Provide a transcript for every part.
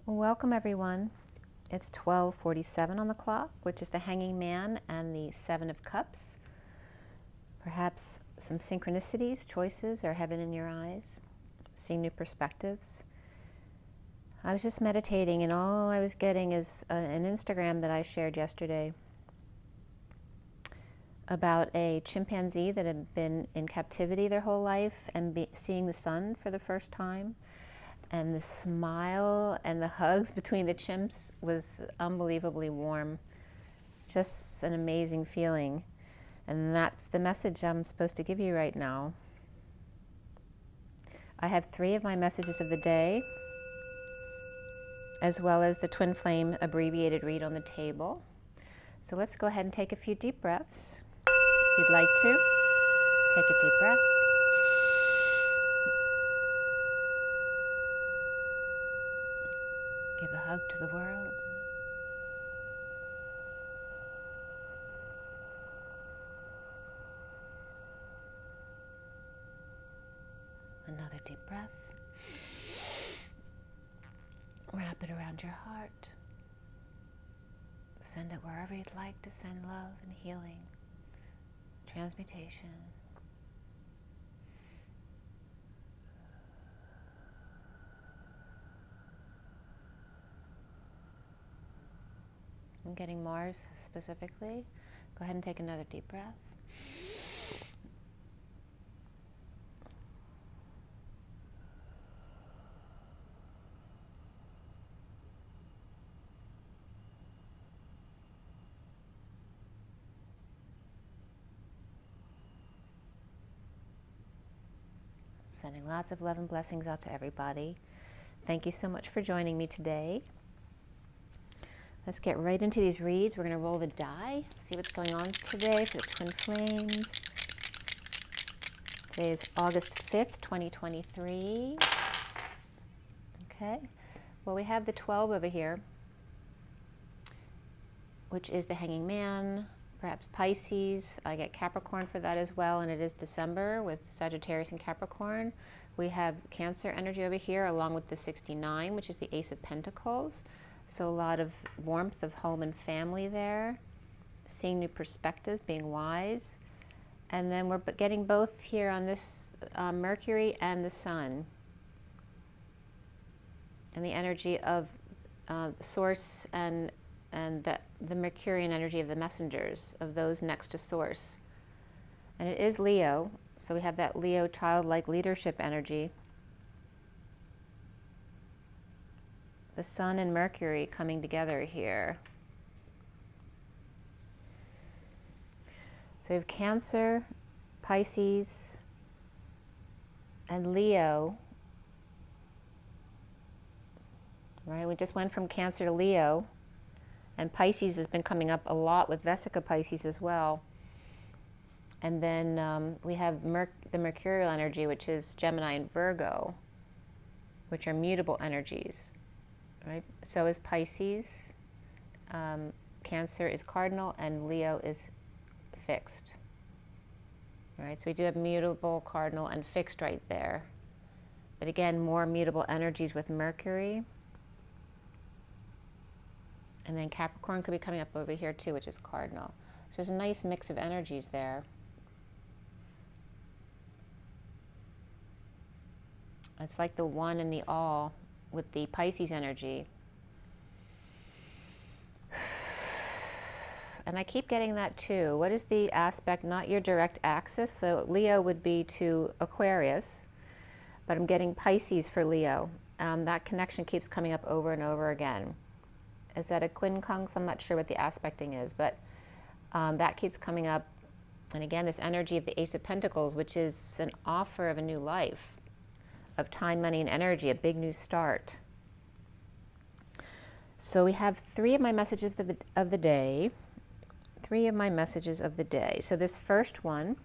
Welcome everyone. It's 12:47 on the clock, which is the Hanging Man and the Seven of Cups. Perhaps some synchronicities, choices, or heaven in your eyes, seeing new perspectives. I was just meditating and all I was getting is an Instagram that I shared yesterday about a chimpanzee that had been in captivity their whole life and seeing the sun for the first time. And the smile and the hugs between the chimps was unbelievably warm. Just an amazing feeling. And that's the message I'm supposed to give you right now. I have 3 of my messages of the day, as well as the Twin Flame abbreviated read on the table. So let's go ahead and take a few deep breaths. If you'd like to, take a deep breath. Give a hug to the world. Another deep breath. Wrap it around your heart. Send it wherever you'd like to send love and healing, transmutation. I'm getting Mars specifically. Go ahead and take another deep breath. Sending lots of love and blessings out to everybody. Thank you so much for joining me today. Let's get right into these reads. We're going to roll the die, see what's going on today for the Twin Flames. Today is August 5th, 2023. Okay, well, we have the 12 over here, which is the Hanging Man, perhaps Pisces. I get Capricorn for that as well, and it is December with Sagittarius and Capricorn. We have Cancer energy over here, along with the 69, which is the Ace of Pentacles. So a lot of warmth of home and family there, seeing new perspectives, being wise. And then we're getting both here on this Mercury and the Sun. And the energy of Source and the Mercurian energy of the messengers, of those next to Source. And it is Leo, so we have that Leo childlike leadership energy. The Sun and Mercury coming together here. So we have Cancer, Pisces, and Leo. Right, we just went from Cancer to Leo, and Pisces has been coming up a lot with Vesica Pisces as well. And then we have the Mercurial energy, which is Gemini and Virgo, which are mutable energies. Right? So is Pisces, Cancer is cardinal, and Leo is fixed. Right? So we do have mutable, cardinal, and fixed right there. But again, more mutable energies with Mercury. And then Capricorn could be coming up over here too, which is cardinal. So there's a nice mix of energies there. It's like the one and the all with the Pisces energy. And I keep getting that too. What is the aspect? Not your direct axis. So Leo would be to Aquarius, but I'm getting Pisces for Leo. That connection keeps coming up over and over again. Is that a quincunx? I'm not sure what the aspecting is, but that keeps coming up. And again, this energy of the Ace of Pentacles, which is an offer of a new life, of time, money, and energy, a big new start. So we have 3 of my messages of the day. 3 of my messages of the day. So this first one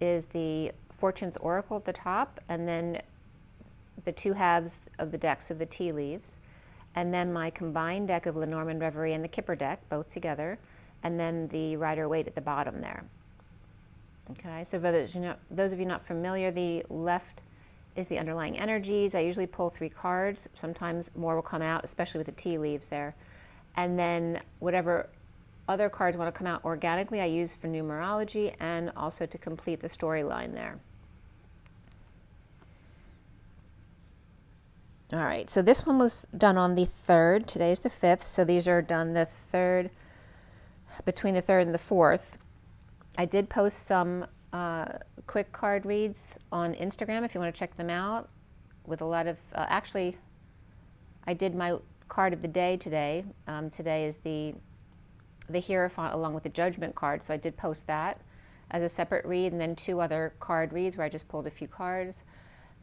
is the Fortune's Oracle at the top, and then the 2 halves of the decks of the tea leaves, and then my combined deck of Lenormand, Reverie, and the Kipper deck, both together, and then the Rider-Waite at the bottom there. Okay, so for those of you not familiar, the left is the underlying energies. I usually pull 3 cards. Sometimes more will come out, especially with the tea leaves there. And then whatever other cards want to come out organically, I use for numerology and also to complete the storyline there. All right, so this one was done on the 3rd. Today is the 5th, so these are done the 3rd, between the 3rd and the 4th. I did post some quick card reads on Instagram if you want to check them out, with a lot of, actually, I did my card of the day today. Today is the Hierophant along with the Judgment card, so I did post that as a separate read, and then 2 other card reads where I just pulled a few cards.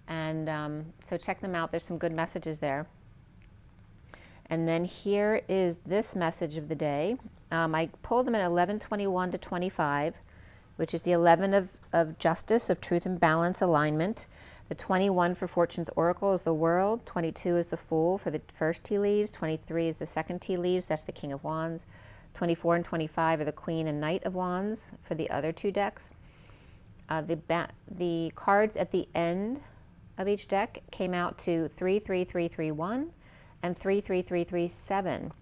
And so check them out. There's some good messages there. And then here is this message of the day. I pulled them at 11:21 to 25, which is the 11 of justice, of truth and balance, alignment. The 21 for Fortune's Oracle is the World. 22 is the Fool for the first tea leaves. 23 is the second tea leaves. That's the King of Wands. 24 and 25 are the Queen and Knight of Wands for the other 2 decks. The cards at the end of each deck came out to 33331 and 33337.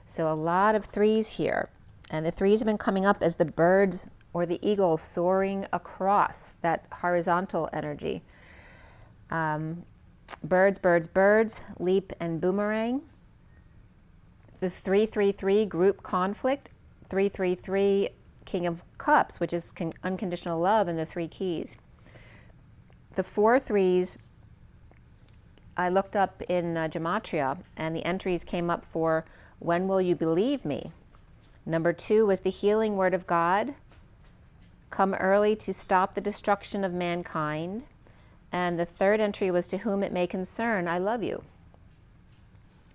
So a lot of 3s here. And the 3s have been coming up as the birds or the eagles soaring across that horizontal energy. Birds, birds, birds, leap and boomerang. The 333 group conflict. 333 King of Cups, which is unconditional love, and the 3 keys. The 4 3s I looked up in Gematria, and the entries came up for When Will You Believe Me? Number 2 was the Healing Word of God, Come Early to Stop the Destruction of Mankind, and the 3rd entry was To Whom It May Concern, I Love You.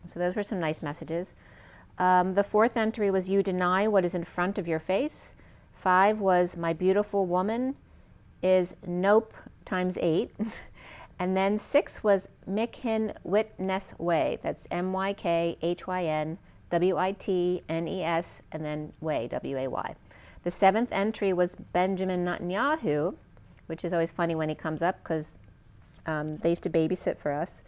So those were some nice messages. The 4th entry was You Deny What Is in Front of Your Face. 5 was My Beautiful Woman is Nope times 8. And then 6 was Mykhin Witness Way. That's MYKHYNWITNES, and then Way, W-A-Y. The 7th entry was Benjamin Netanyahu, which is always funny when he comes up because they used to babysit for us.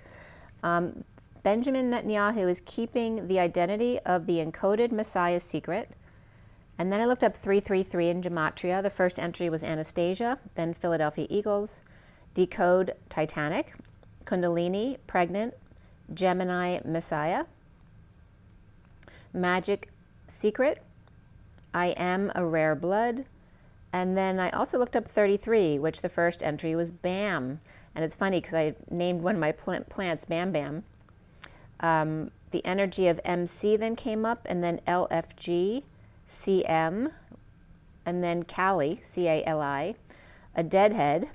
Benjamin Netanyahu is keeping the identity of the encoded Messiah secret. And then I looked up 333 in Gematria. The first entry was Anastasia, then Philadelphia Eagles, Decode Titanic, Kundalini Pregnant, Gemini Messiah, Magic Secret, I Am a Rare Blood, and then I also looked up 33, which the first entry was Bam. And it's funny because I named one of my plants Bam Bam. The energy of MC then came up, and then LFG, CM, and then Cali, C-A-L-I, a deadhead,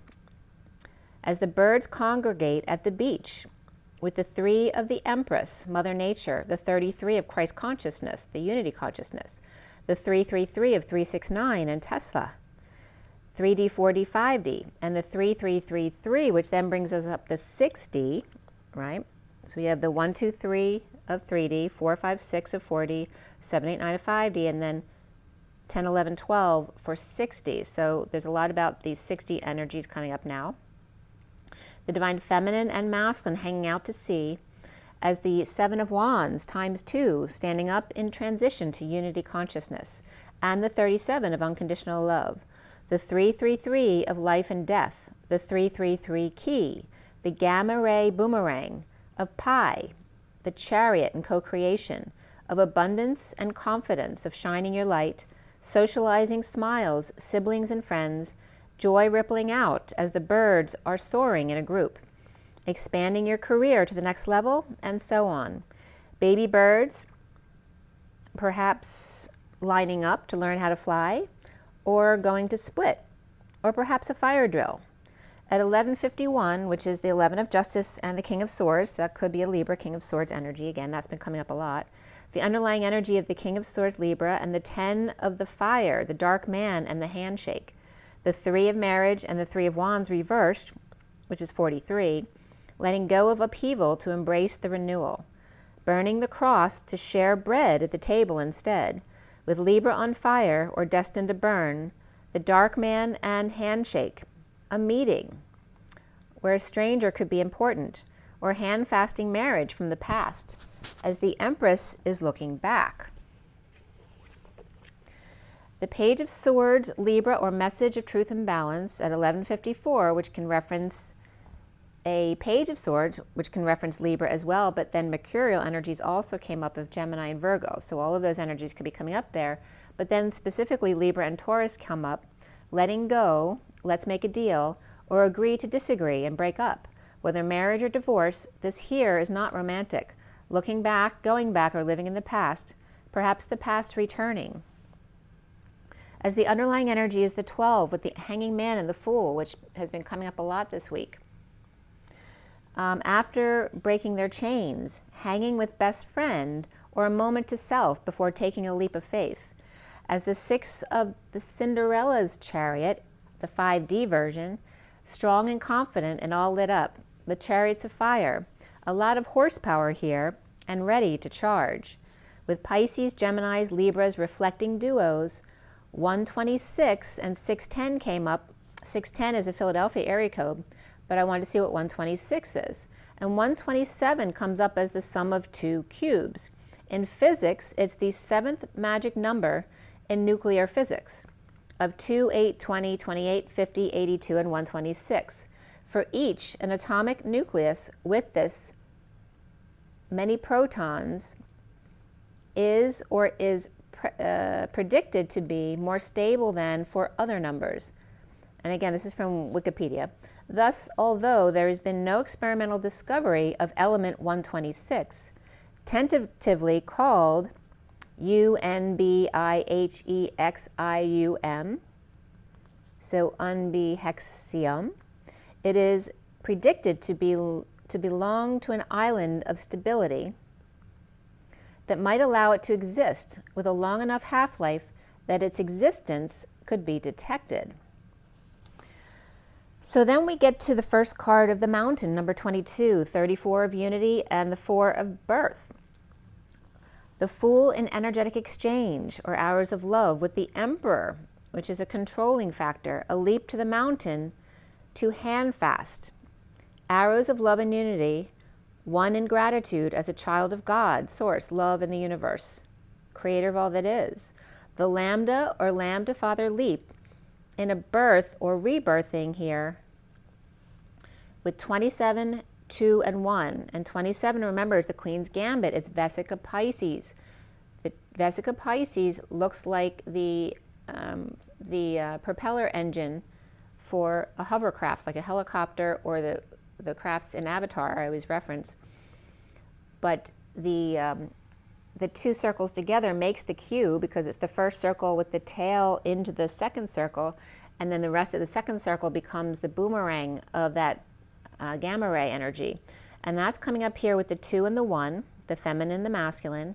as the birds congregate at the beach, with the 3 of the Empress, Mother Nature, the 33 of Christ consciousness, the unity consciousness, the 333 of 369 and Tesla, 3D, 4D, 5D, and the 3333, which then brings us up to 6D, right? So we have the 1, 2, 3 of 3D, 4, 5, 6 of 4D, 7, 8, 9 of 5D, and then 10, 11, 12 for 6D. So there's a lot about these 6D energies coming up now. The Divine Feminine and Masculine hanging out to sea as the 7 of Wands times 2, standing up in transition to unity consciousness, and the 37 of unconditional love. The 333 of life and death, the 333 key, the gamma ray boomerang of Pi, the Chariot and co-creation, of abundance and confidence, of shining your light, socializing smiles, siblings and friends, joy rippling out as the birds are soaring in a group, expanding your career to the next level, and so on. Baby birds, perhaps lining up to learn how to fly, or going to split, or perhaps a fire drill. At 11:51, which is the 11 of Justice and the King of Swords, that could be a Libra King of Swords energy, again, that's been coming up a lot. The underlying energy of the King of Swords Libra, and the 10 of the Fire, the Dark Man and the Handshake. The 3 of Marriage and the 3 of Wands reversed, which is 43, letting go of upheaval to embrace the renewal. Burning the cross to share bread at the table instead, with Libra on fire or destined to burn, the Dark Man and Handshake. A meeting where a stranger could be important, or hand-fasting marriage from the past, as the Empress is looking back. The Page of Swords, Libra, or Message of Truth and Balance at 11:54, which can reference a Page of Swords, which can reference Libra as well, but then Mercurial energies also came up of Gemini and Virgo. So all of those energies could be coming up there. But then specifically Libra and Taurus come up, letting go, let's make a deal, or agree to disagree and break up. Whether marriage or divorce, this here is not romantic. Looking back, going back, or living in the past, perhaps the past returning. As the underlying energy is the 12 with the Hanging Man and the Fool, which has been coming up a lot this week. After breaking their chains, hanging with best friend, or a moment to self before taking a leap of faith. As the 6 of the Cinderella's Chariot, the 5D version, strong and confident and all lit up, the Chariots of Fire, a lot of horsepower here and ready to charge. With Pisces, Geminis, Libras reflecting duos, 126 and 610 came up. 610 is a Philadelphia area code, but I wanted to see what 126 is. And 127 comes up as the sum of 2 cubes. In physics, it's the 7th magic number in nuclear physics of 2, 8, 20, 28, 50, 82, and 126. For each, an atomic nucleus with this many protons is or is predicted to be more stable than for other numbers. And again, this is from Wikipedia. Thus, although there has been no experimental discovery of element 126, tentatively called UNBIHEXIUM, so unbihexium, it is predicted to belong to an island of stability that might allow it to exist with a long enough half-life that its existence could be detected. So then we get to the first card of the Mountain, number 22, 34 of Unity, and the 4 of Birth. The Fool in energetic exchange, or hours of love, with the Emperor, which is a controlling factor, a leap to the mountain to handfast. Arrows of love and unity, one in gratitude as a child of God, source, love in the universe, creator of all that is. The Lambda or Lambda Father leap in a birth or rebirthing here with 27, 2, and 1. And 27, remember, is the Queen's Gambit. It's Vesica Pisces. The Vesica Pisces looks like the propeller engine for a hovercraft, like a helicopter, or the crafts in Avatar I always reference. But the 2 circles together makes the Q, because it's the first circle with the tail into the second circle, and then the rest of the second circle becomes the boomerang of that gamma ray energy. And that's coming up here with the 2 and the 1, the feminine and the masculine,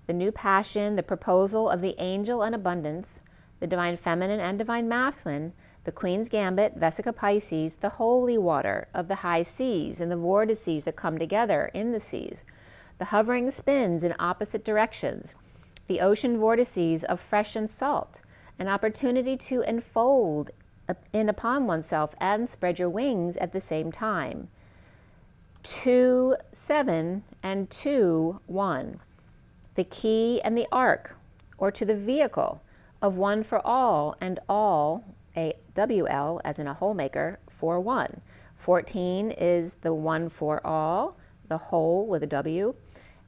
the new passion, the proposal of the angel and abundance, the divine feminine and divine masculine, the Queen's Gambit, Vesica Pisces, the holy water of the high seas and the vortices that come together in the seas, the hovering spins in opposite directions, the ocean vortices of fresh and salt, an opportunity to enfold in upon oneself and spread your wings at the same time. 2, 7, and 2, 1. The key and the ark, or to the vehicle of one for all and all, a WL, as in a whole maker, 4, 1. 14 is the one for all, the whole with a W,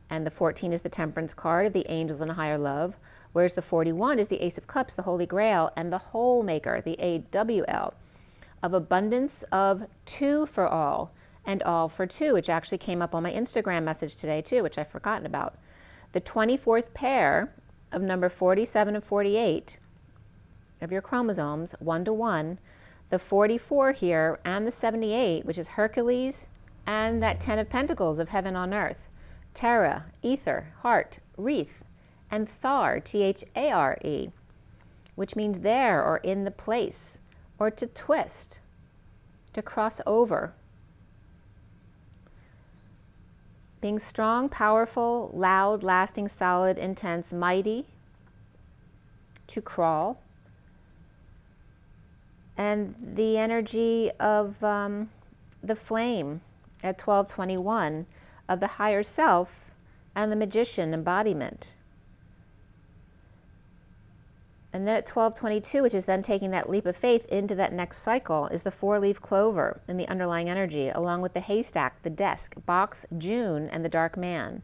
and the 14 is the temperance card of the angels and higher love, whereas the 41 is the Ace of Cups, the Holy Grail, and the whole maker, the AWL, of abundance of 2 for all and all for 2, which actually came up on my Instagram message today too, which I've forgotten about. The 24th pair of number 47 and 48 of your chromosomes, 1 to 1, the 44 here, and the 78, which is Hercules, and that 10 of Pentacles of heaven on earth, Terra, ether, heart, wreath, and Thar, Thare, which means there or in the place, or to twist, to cross over. Being strong, powerful, loud, lasting, solid, intense, mighty, to crawl. And the energy of the flame at 1221 of the higher self and the magician embodiment. And then at 1222, which is then taking that leap of faith into that next cycle, is the four-leaf clover in the underlying energy, along with the haystack, the desk, box, June, and the dark man.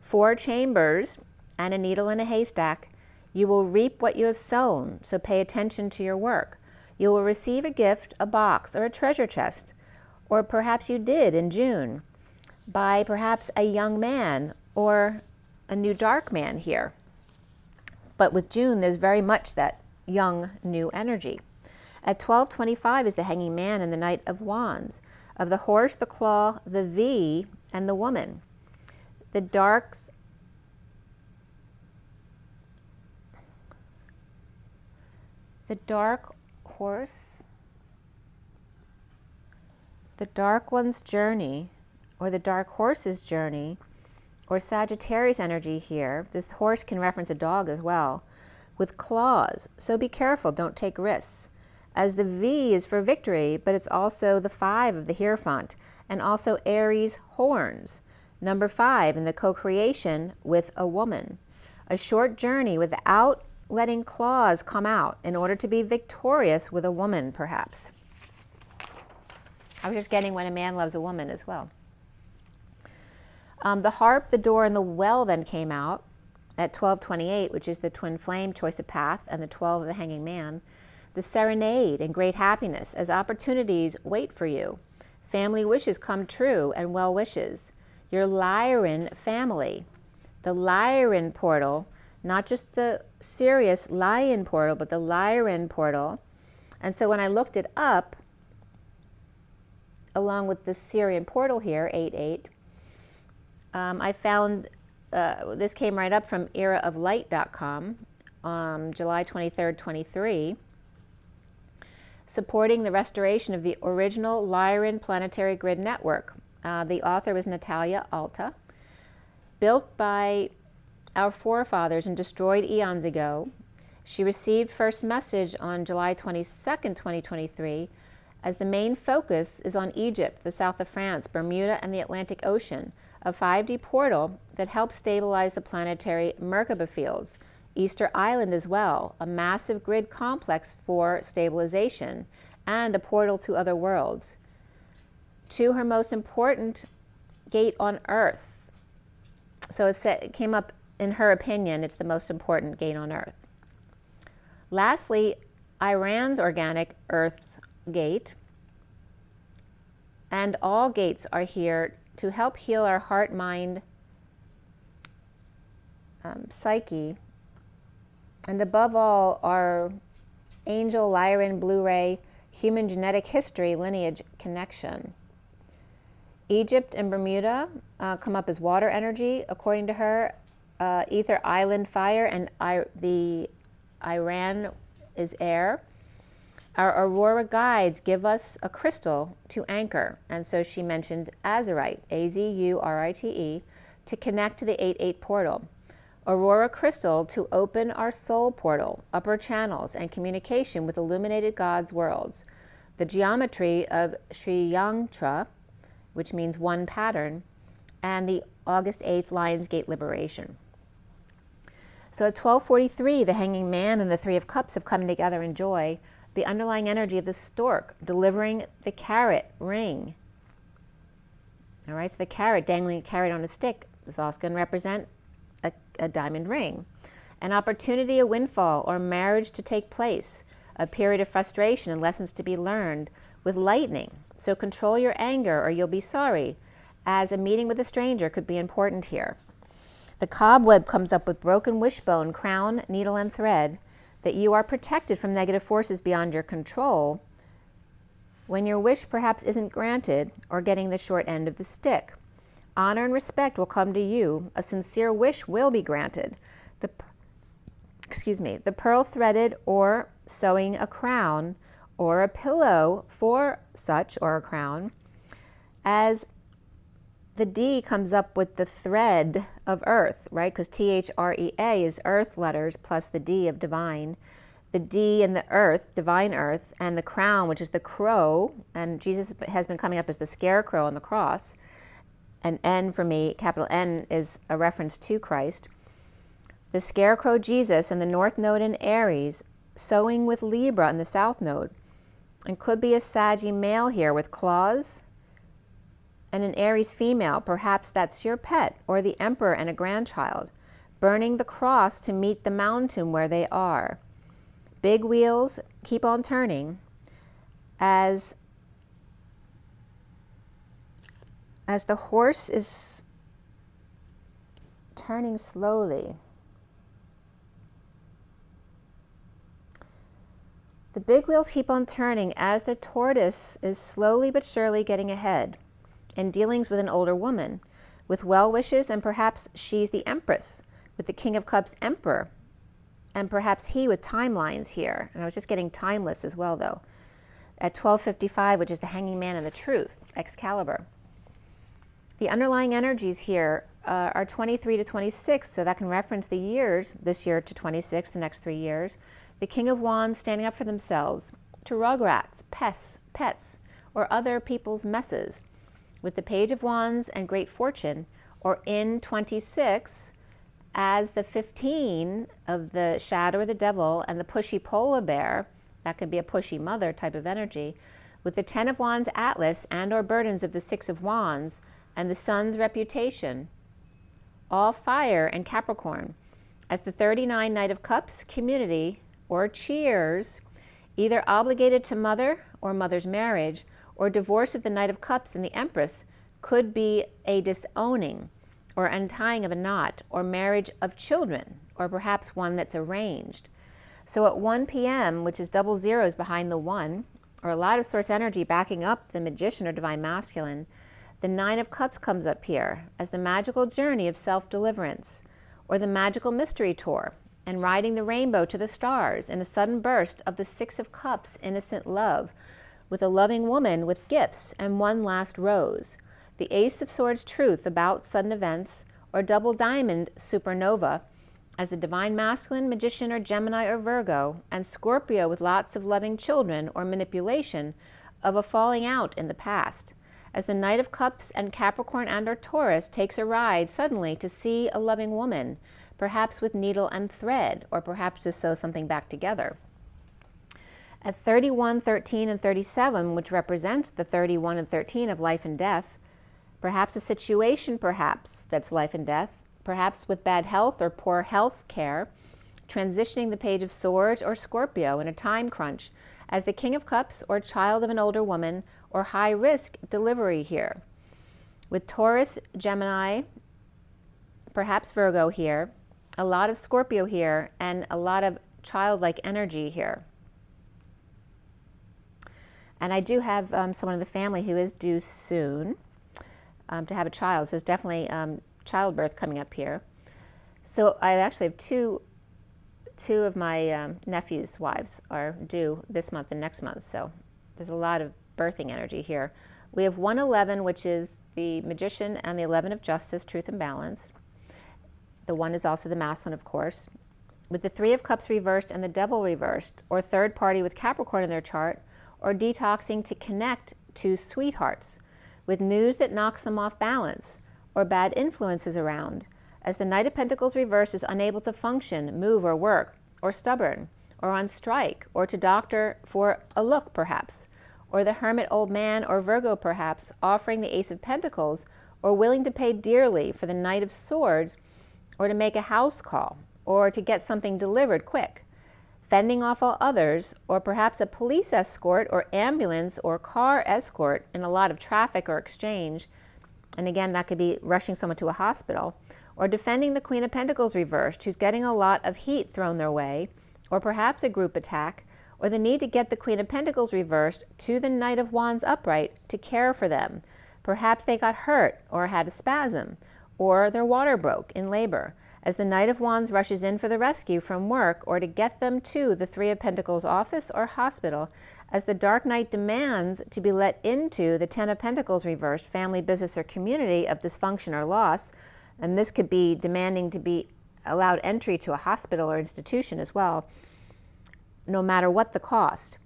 4 chambers and a needle in a haystack. You will reap what you have sown, so pay attention to your work. You will receive a gift, a box, or a treasure chest, or perhaps you did in June, by perhaps a young man or a new dark man here. But with June, there's very much that young, new energy. At 1225 is the hanging man and the Knight of Wands, of the horse, the claw, the V, and the woman. The dark horse, the dark one's journey, or the dark horse's journey, or Sagittarius energy here. This horse can reference a dog as well, with claws. So be careful, don't take risks. As the V is for victory, but it's also the 5 of the Hierophant, and also Aries horns. Number 5 in the co-creation with a woman. A short journey without letting claws come out in order to be victorious with a woman, perhaps. I was just getting when a man loves a woman as well. The harp, the door, and the well then came out at 1228, which is the twin flame, choice of path, and the 12 of the hanging man. The serenade and great happiness as opportunities wait for you. Family wishes come true and well wishes. Your Lyran family. The Lyran portal, not just the Sirius lion portal, but the Lyran portal. And so when I looked it up, along with the SIRIAN portal here, 88, I found this came right up from eraoflight.com, July 23rd, 23, supporting the restoration of the original Lyran planetary grid network. The author was Natalia Alta, built by our forefathers and destroyed eons ago. She received first message on July 22nd, 2023, as the main focus is on Egypt, the south of France, Bermuda, and the Atlantic Ocean, a 5D portal that helps stabilize the planetary Merkaba fields. Easter Island as well, a massive grid complex for stabilization, and a portal to other worlds. To her most important gate on Earth. So it came up, in her opinion, it's the most important gate on Earth. Lastly, Iran's organic Earth's gate, and all gates are here to help heal our heart, mind, psyche, and above all, our angel, Lyran, Blu-ray, human genetic history, lineage connection. Egypt and Bermuda come up as water energy, according to her. Ether, island, fire, and the Iran is air. Our Aurora guides give us a crystal to anchor, and so she mentioned Azurite, A-Z-U-R-I-T-E, to connect to the 8-8 portal. Aurora crystal to open our soul portal, upper channels, and communication with illuminated God's worlds. The geometry of Sri Yantra, which means one pattern, and the August 8th Lion's Gate liberation. So at 1243, the hanging man and the 3 of cups have come together in joy. The underlying energy of the stork, delivering the carrot ring. All right, so the carrot, dangling a carrot on a stick, is also going to represent a diamond ring. An opportunity, a windfall, or marriage to take place. A period of frustration and lessons to be learned with lightning. So control your anger or you'll be sorry, as a meeting with a stranger could be important here. The cobweb comes up with broken wishbone, crown, needle, and thread, that you are protected from negative forces beyond your control when your wish perhaps isn't granted or getting the short end of the stick. Honor and respect will come to you. A sincere wish will be granted. The pearl threaded or sewing a crown or a pillow for such or a crown, as the D comes up with the thread of earth, right? Because THREA is earth letters plus the D of divine. the D in the earth, divine earth, and the crown, which is the crow, and Jesus has been coming up as the scarecrow on the cross, and N for me, capital N, is a reference to Christ. The scarecrow Jesus and the north node in Aries, sowing with Libra in the south node, and could be a Saggy male here with claws, and an Aries female, perhaps that's your pet, or the emperor and a grandchild, burning the cross to meet the mountain where they are. Big wheels keep on turning as the horse is turning slowly. The big wheels keep on turning as the tortoise is slowly but surely getting ahead in dealings with an older woman, with well wishes, and perhaps she's the Empress, with the King of Cups Emperor, and perhaps he with timelines here. And I was just getting timeless as well, though, at 12:55, which is the Hanging Man and the Truth, Excalibur. The underlying energies here are 23 to 26, so that can reference the years, this year to 26, the next 3 years. The King of Wands standing up for themselves, to rugrats, pets, or other people's messes, with the Page of Wands and Great Fortune, or in 26 as the 15 of the Shadow or the Devil and the pushy polar bear, that could be a pushy mother type of energy, with the 10 of Wands Atlas and or burdens of the 6 of Wands and the Sun's reputation, all fire and Capricorn, as the 39 Knight of Cups community, or cheers, either obligated to mother or mother's marriage, or divorce of the Knight of Cups and the Empress, could be a disowning or untying of a knot, or marriage of children, or perhaps one that's arranged. So at 1 p.m., which is double zeros behind the 1, or a lot of source energy backing up the Magician or Divine Masculine, the 9 of Cups comes up here as the magical journey of self-deliverance, or the magical mystery tour, and riding the rainbow to the stars in a sudden burst of the 6 of Cups innocent love, with a loving woman with gifts and one last rose. The Ace of Swords truth about sudden events, or double diamond supernova, as the Divine Masculine, Magician, or Gemini, or Virgo, and Scorpio with lots of loving children, or manipulation of a falling out in the past, as the Knight of Cups and Capricorn and or Taurus takes a ride suddenly to see a loving woman, perhaps with needle and thread, or perhaps to sew something back together. At 31, 13, and 37, which represents the 31 and 13 of life and death, perhaps a situation that's life and death, perhaps with bad health or poor health care, transitioning the Page of Swords or Scorpio in a time crunch as the King of Cups or child of an older woman, or high-risk delivery here. With Taurus, Gemini, perhaps Virgo here, a lot of Scorpio here, and a lot of childlike energy here. And I do have someone in the family who is due soon to have a child, so there's definitely childbirth coming up here. So I actually have two of my nephew's wives are due this month and next month, so there's a lot of birthing energy here. We have 111, which is the Magician, and the 11 of Justice, Truth and Balance. The 1 is also the Masculine, of course. With the 3 of Cups reversed and the Devil reversed, or third party with Capricorn in their chart, or detoxing to connect to sweethearts, with news that knocks them off balance, or bad influences around, as the Knight of Pentacles reversed is unable to function, move, or work, or stubborn, or on strike, or to doctor for a look perhaps, or the Hermit old man or Virgo perhaps offering the Ace of Pentacles, or willing to pay dearly for the Knight of Swords, or to make a house call, or to get something delivered quick, fending off all others, or perhaps a police escort or ambulance or car escort in a lot of traffic or exchange, and again that could be rushing someone to a hospital, or defending the Queen of Pentacles reversed, who's getting a lot of heat thrown their way, or perhaps a group attack, or the need to get the Queen of Pentacles reversed to the Knight of Wands upright to care for them. Perhaps they got hurt or had a spasm, or their water broke in labor, as the Knight of Wands rushes in for the rescue from work, or to get them to the 3 of Pentacles office or hospital, as the Dark Knight demands to be let into the 10 of Pentacles reversed, family, business, or community of dysfunction or loss, and this could be demanding to be allowed entry to a hospital or institution as well, no matter what the cost.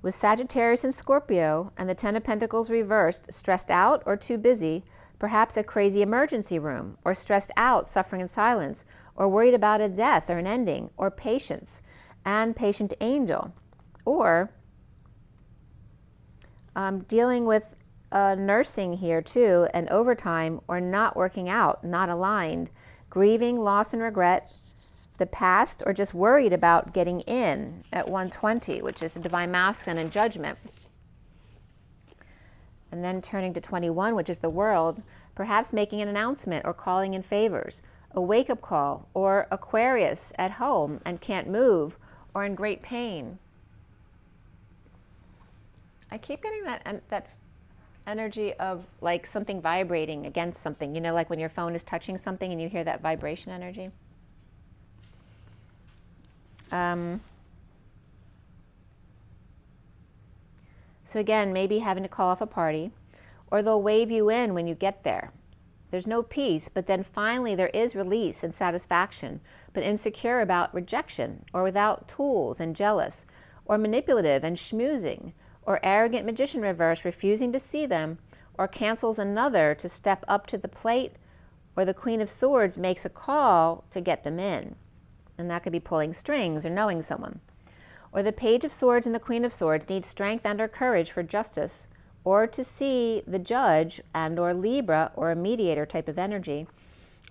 With Sagittarius and Scorpio and the Ten of Pentacles reversed, stressed out or too busy, perhaps a crazy emergency room, or stressed out, suffering in silence, or worried about a death or an ending, or patience and patient angel, or dealing with nursing here too, and overtime, or not working out, not aligned, grieving, loss and regret, the past, or just worried about getting in at 120, which is the Divine Masculine and Judgment. And then turning to 21, which is the World, perhaps making an announcement or calling in favors, a wake-up call, or Aquarius at home and can't move, or in great pain. I keep getting that energy of like something vibrating against something, you know, like when your phone is touching something and you hear that vibration energy. So again, maybe having to call off a party, or they'll wave you in when you get there. There's no peace, but then finally there is release and satisfaction, but insecure about rejection, or without tools and jealous, or manipulative and schmoozing, or arrogant magician reverse refusing to see them, or cancels another to step up to the plate, or the Queen of Swords makes a call to get them in. And that could be pulling strings or knowing someone. Or the Page of Swords and the Queen of Swords need strength and or courage for justice, or to see the judge and or Libra or a mediator type of energy.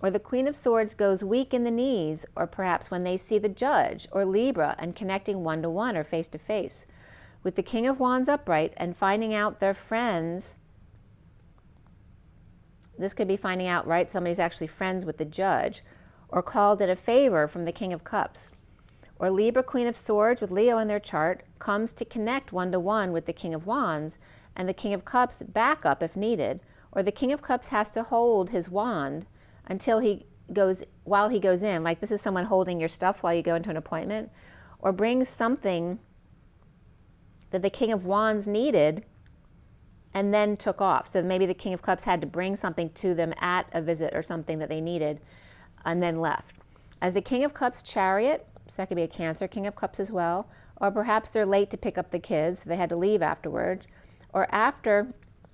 Or the Queen of Swords goes weak in the knees, or perhaps when they see the judge or Libra and connecting one-to-one or face-to-face. With the King of Wands upright and finding out their friends. This could be finding out, right, somebody's actually friends with the judge, or called in a favor from the King of Cups. Or Libra Queen of Swords with Leo in their chart comes to connect one-to-one with the King of Wands and the King of Cups back up if needed. Or the King of Cups has to hold his wand until while he goes in, like this is someone holding your stuff while you go into an appointment, or brings something that the King of Wands needed and then took off. So maybe the King of Cups had to bring something to them at a visit or something that they needed and then left. As the King of Cups chariot, so that could be a Cancer King of Cups as well, or perhaps they're late to pick up the kids, so they had to leave afterwards, or after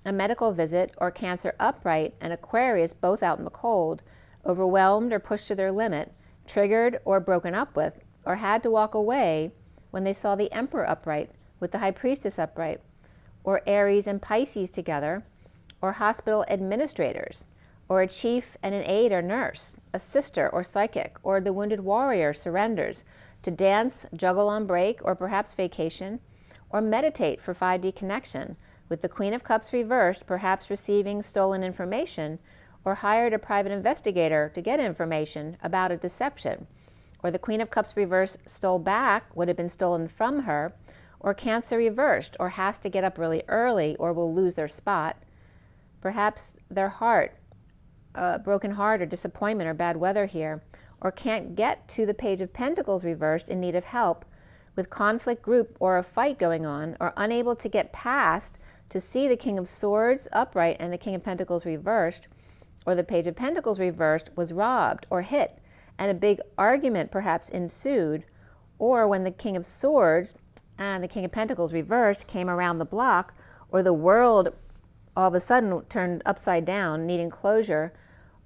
a medical visit, or Cancer upright and Aquarius both out in the cold, overwhelmed or pushed to their limit, triggered or broken up with, or had to walk away when they saw the Emperor upright with the High Priestess upright, or Aries and Pisces together, or hospital administrators, or a chief and an aide or nurse, a sister or psychic, or the wounded warrior surrenders to dance, juggle on break, or perhaps vacation, or meditate for 5D connection, with the Queen of Cups reversed, perhaps receiving stolen information, or hired a private investigator to get information about a deception, or the Queen of Cups reversed stole back what had been stolen from her, or Cancer reversed, or has to get up really early, or will lose their spot, perhaps their heart, broken heart or disappointment or bad weather here, or can't get to the Page of Pentacles reversed in need of help with conflict group or a fight going on, or unable to get past to see the King of Swords upright and the King of Pentacles reversed, or the Page of Pentacles reversed was robbed or hit and a big argument perhaps ensued, or when the King of Swords and the King of Pentacles reversed came around the block, or the world all of a sudden turned upside down, needing closure,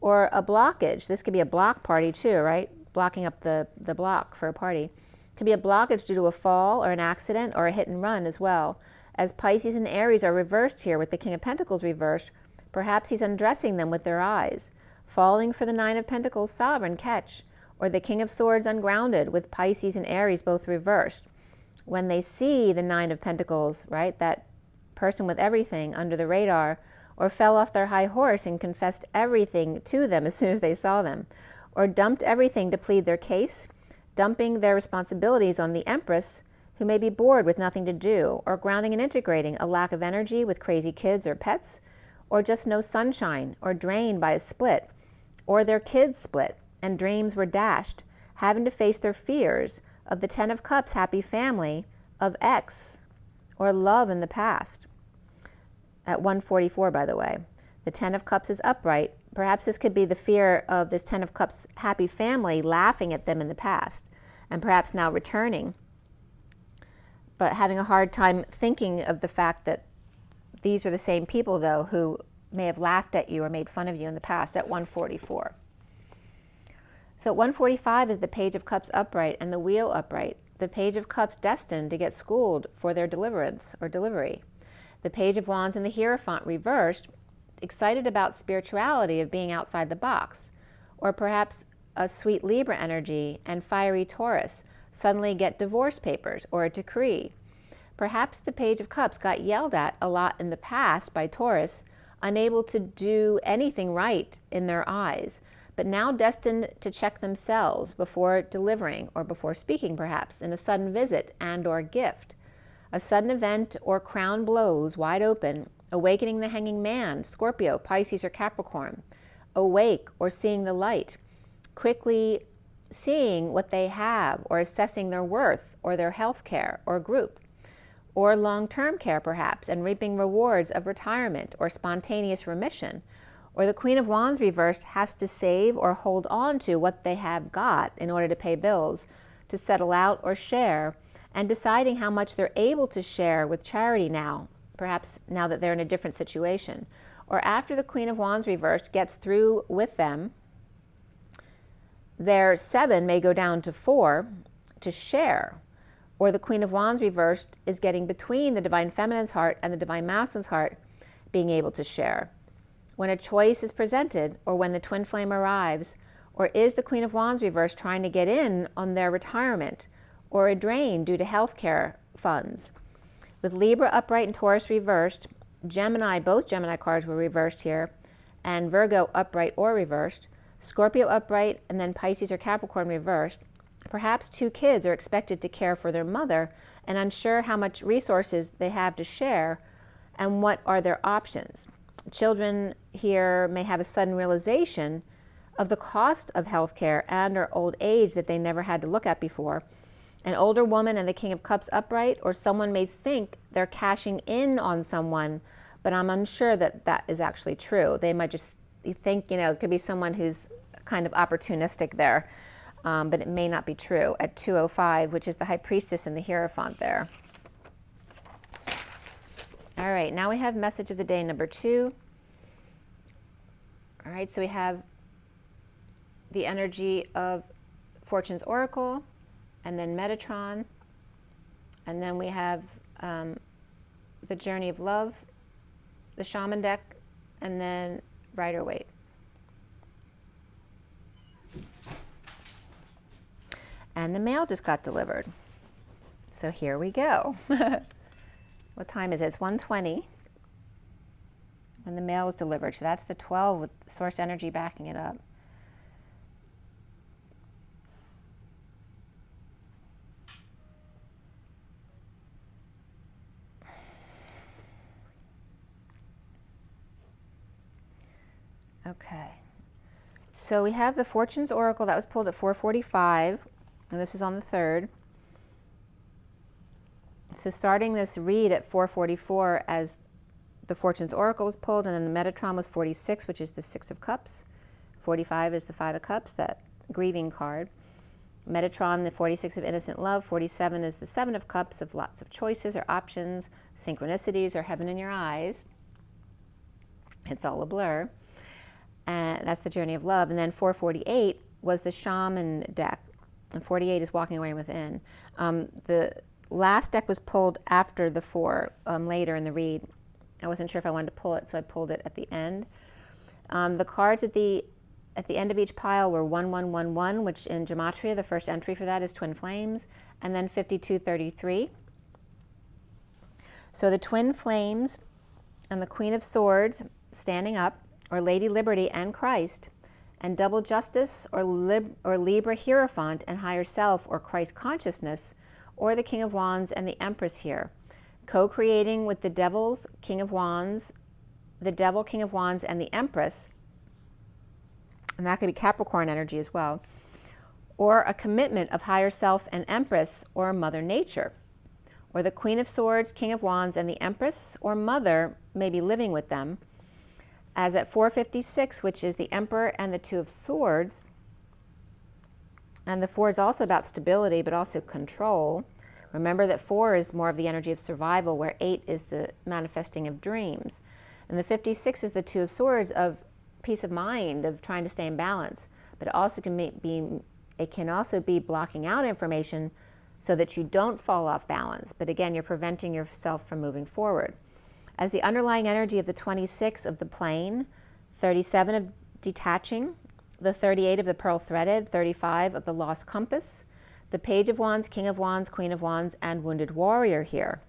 or a blockage. This could be a block party too, right? Blocking up the block for a party. It could be a blockage due to a fall or an accident or a hit and run as well. As Pisces and Aries are reversed here with the King of Pentacles reversed, perhaps he's undressing them with their eyes, falling for the Nine of Pentacles sovereign catch, or the King of Swords ungrounded with Pisces and Aries both reversed. When they see the Nine of Pentacles, right, that person with everything under the radar, or fell off their high horse and confessed everything to them as soon as they saw them, or dumped everything to plead their case, dumping their responsibilities on the Empress, who may be bored with nothing to do, or grounding and integrating a lack of energy with crazy kids or pets, or just no sunshine, or drained by a split, or their kids split and dreams were dashed, having to face their fears of the Ten of Cups happy family of X, or love in the past. At 144, by the way, the Ten of Cups is upright. Perhaps this could be the fear of this Ten of Cups happy family laughing at them in the past, and perhaps now returning. but having a hard time thinking of the fact that these were the same people, though, who may have laughed at you or made fun of you in the past at 144. So at 145 is the Page of Cups upright and the Wheel upright. The Page of Cups destined to get schooled for their deliverance or delivery. The Page of Wands and the Hierophant reversed, excited about spirituality of being outside the box. Or perhaps a sweet Libra energy and fiery Taurus suddenly get divorce papers or a decree. Perhaps the Page of Cups got yelled at a lot in the past by Taurus, unable to do anything right in their eyes, but now destined to check themselves before delivering or before speaking, perhaps, in a sudden visit and or gift. A sudden event or crown blows wide open, awakening the hanging man, Scorpio, Pisces, or Capricorn. Awake or seeing the light, quickly seeing what they have or assessing their worth or their health care or group, or long-term care perhaps, and reaping rewards of retirement or spontaneous remission. Or the Queen of Wands reversed has to save or hold on to what they have got in order to pay bills, to settle out or share, and deciding how much they're able to share with charity now, perhaps now that they're in a different situation. Or after the Queen of Wands reversed gets through with them, their 7 may go down to 4 to share. Or the Queen of Wands reversed is getting between the Divine Feminine's heart and the Divine Masculine's heart, being able to share. When a choice is presented, or when the twin flame arrives, or is the Queen of Wands reversed trying to get in on their retirement, or a drain due to health care funds. With Libra upright and Taurus reversed, Gemini, both Gemini cards were reversed here, and Virgo upright or reversed, Scorpio upright, and then Pisces or Capricorn reversed. Perhaps 2 kids are expected to care for their mother and unsure how much resources they have to share and what are their options. Children here may have a sudden realization of the cost of health care and or old age that they never had to look at before. An older woman and the King of Cups upright, or someone may think they're cashing in on someone, but I'm unsure that that is actually true. They might just think, it could be someone who's kind of opportunistic there, but it may not be true at 205, which is the High Priestess and the Hierophant there. All right, now we have message of the day number 2. All right, so we have the energy of Fortune's Oracle, and then Metatron, and then we have the Journey of Love, the Shaman deck, and then Rider-Waite. And the mail just got delivered. So here we go. What time is it? It's 1:20 when the mail was delivered. So that's the 12 with source energy backing it up. Okay. So we have the Fortune's Oracle that was pulled at 4:45, and this is on the 3rd. So starting this read at 4:44 as the Fortune's Oracle was pulled, and then the Metatron was 46, which is the 6 of Cups. 45 is the 5 of Cups, that grieving card. Metatron, the 46 of Innocent Love. 47 is the 7 of Cups, of lots of choices or options, synchronicities, or heaven in your eyes. It's all a blur. And that's the Journey of Love. And then 448 was the Shaman deck, and 48 is Walking Away Within. The last deck was pulled after the 4, later in the read. I wasn't sure if I wanted to pull it, so I pulled it at the end. The cards at the end of each pile were 1111, which in Gematria, the first entry for that is Twin Flames, and then 5233. So the Twin Flames and the Queen of Swords standing up, or Lady Liberty and Christ, and Double Justice, or Libra Hierophant and Higher Self, or Christ Consciousness, or the King of Wands and the Empress here, co-creating with the Devil's King of Wands, the Devil, King of Wands, and the Empress, and that could be Capricorn energy as well, or a commitment of Higher Self and Empress, or Mother Nature, or the Queen of Swords, King of Wands, and the Empress, or Mother may be living with them, as at 456, which is the Emperor and the 2 of Swords, and the 4 is also about stability, but also control, Remember that 4 is more of the energy of survival, where 8 is the manifesting of dreams. And the 56 is the 2 of Swords, of peace of mind, of trying to stay in balance. But it can also be blocking out information so that you don't fall off balance. But again, you're preventing yourself from moving forward. As the underlying energy of the 26 of the plane, 37 of detaching, the 38 of the pearl threaded, 35 of the lost compass, the Page of Wands, King of Wands, Queen of Wands, and Wounded Warrior here.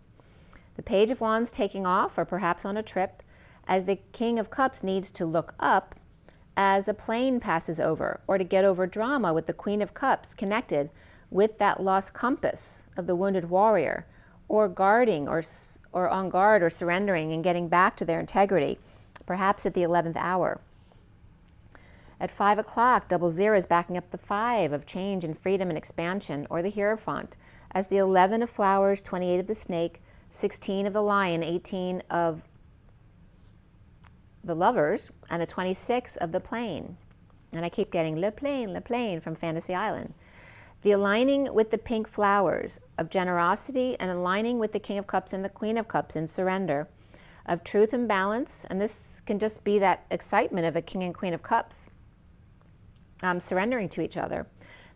The Page of Wands taking off, or perhaps on a trip, as the King of Cups needs to look up as a plane passes over, or to get over drama with the Queen of Cups connected with that lost compass of the Wounded Warrior, or guarding, or on guard, or surrendering and getting back to their integrity, perhaps at the 11th hour. At 5 o'clock, 00 is backing up the 5 of change and freedom and expansion, or the Hierophant, as the 11 of flowers, 28 of the snake, 16 of the lion, 18 of the lovers, and the 26 of the plane. And I keep getting le plane from Fantasy Island. The aligning with the pink flowers of generosity, and aligning with the King of Cups and the Queen of Cups in surrender, of truth and balance. And this can just be that excitement of a King and Queen of Cups surrendering to each other.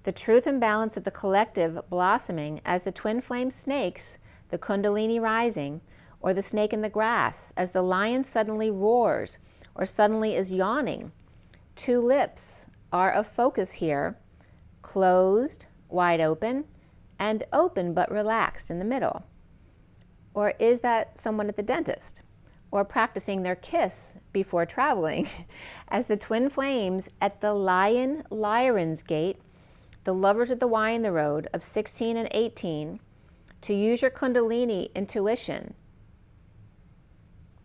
The truth and balance of the collective blossoming as the twin flame snakes, the Kundalini rising, or the snake in the grass, as the lion suddenly roars or suddenly is yawning. 2 lips are of focus here, closed, wide open, and open but relaxed in the middle. Or is that someone at the dentist? Or practicing their kiss before traveling, as the twin flames at the Lyran's gate, the lovers of the Y in the road of 16 and 18, to use your Kundalini intuition.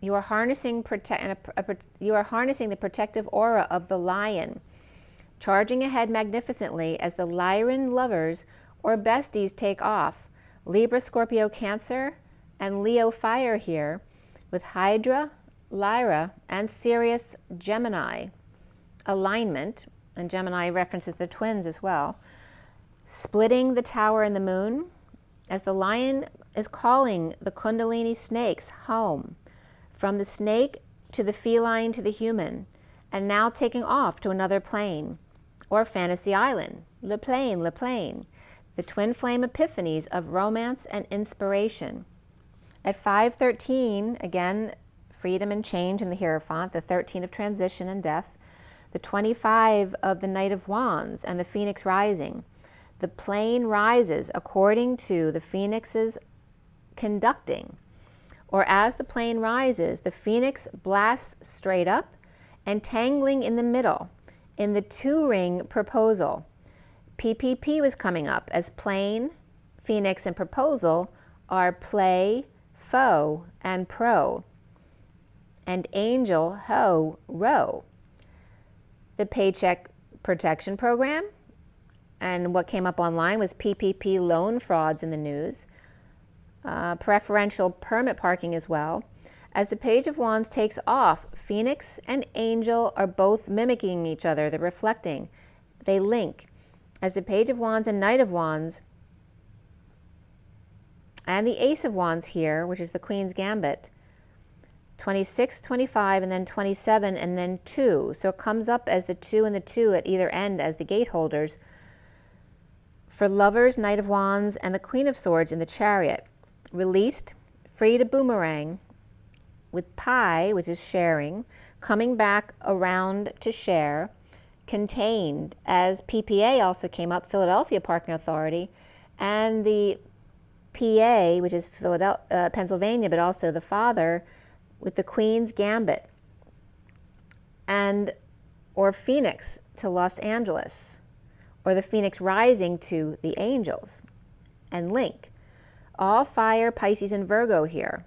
You are harnessing the protective aura of the lion, charging ahead magnificently as the Lyran lovers or besties take off. Libra, Scorpio, Cancer, and Leo fire here, with Hydra, Lyra, and Sirius, Gemini alignment, and Gemini references the twins as well, splitting the tower and the moon, as the lion is calling the Kundalini snakes home, from the snake to the feline to the human, and now taking off to another plane, or Fantasy Island, le plane, the twin flame epiphanies of romance and inspiration. At 5:13, again, freedom and change in the Hierophant, the 13 of transition and death, the 25 of the Knight of Wands and the Phoenix rising. The plane rises according to the Phoenix's conducting, or as the plane rises, the Phoenix blasts straight up, entangling in the middle, in the 2-ring proposal. PPP was coming up, as plane, Phoenix, and proposal are play, foe, and pro, and angel, ho, row. The Paycheck Protection Program, and what came up online was PPP loan frauds in the news, preferential permit parking as well. As the Page of Wands takes off, Phoenix and Angel are both mimicking each other, they're reflecting, they link. As the Page of Wands and Knight of Wands, and the Ace of Wands here, which is the Queen's Gambit, 26, 25, and then 27, and then 2. So it comes up as the 2 and the 2 at either end as the gate holders. For lovers, Knight of Wands, and the Queen of Swords in the Chariot. Released, free to boomerang, with Pi, which is sharing, coming back around to share. Contained, as PPA also came up, Philadelphia Parking Authority, and the PA, which is Pennsylvania, but also the father, with the Queen's Gambit, and or Phoenix to Los Angeles, or the Phoenix rising to the angels, and link. All fire, Pisces, and Virgo here.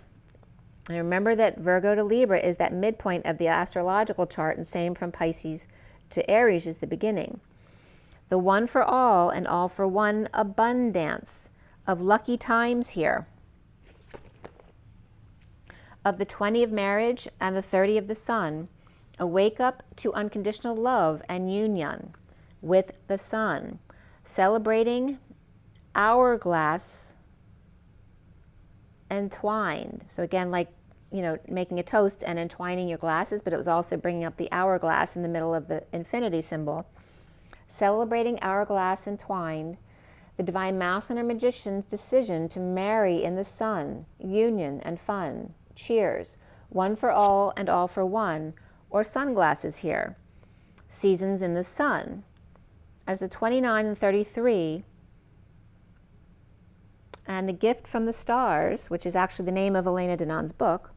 And remember that Virgo to Libra is that midpoint of the astrological chart, and same from Pisces to Aries is the beginning. The one for all and all for one abundance of lucky times here, of the 20 of marriage and the 30 of the sun, a wake up to unconditional love and union with the sun, celebrating hourglass entwined. So again, like, you know, making a toast and entwining your glasses, but it was also bringing up the hourglass in the middle of the infinity symbol. Celebrating hourglass entwined, the divine masculine or magician's decision to marry in the sun, union and fun, cheers, one for all and all for one, or sunglasses here, seasons in the sun. As the 29 and 33, and the gift from the stars, which is actually the name of Elena Danan's book,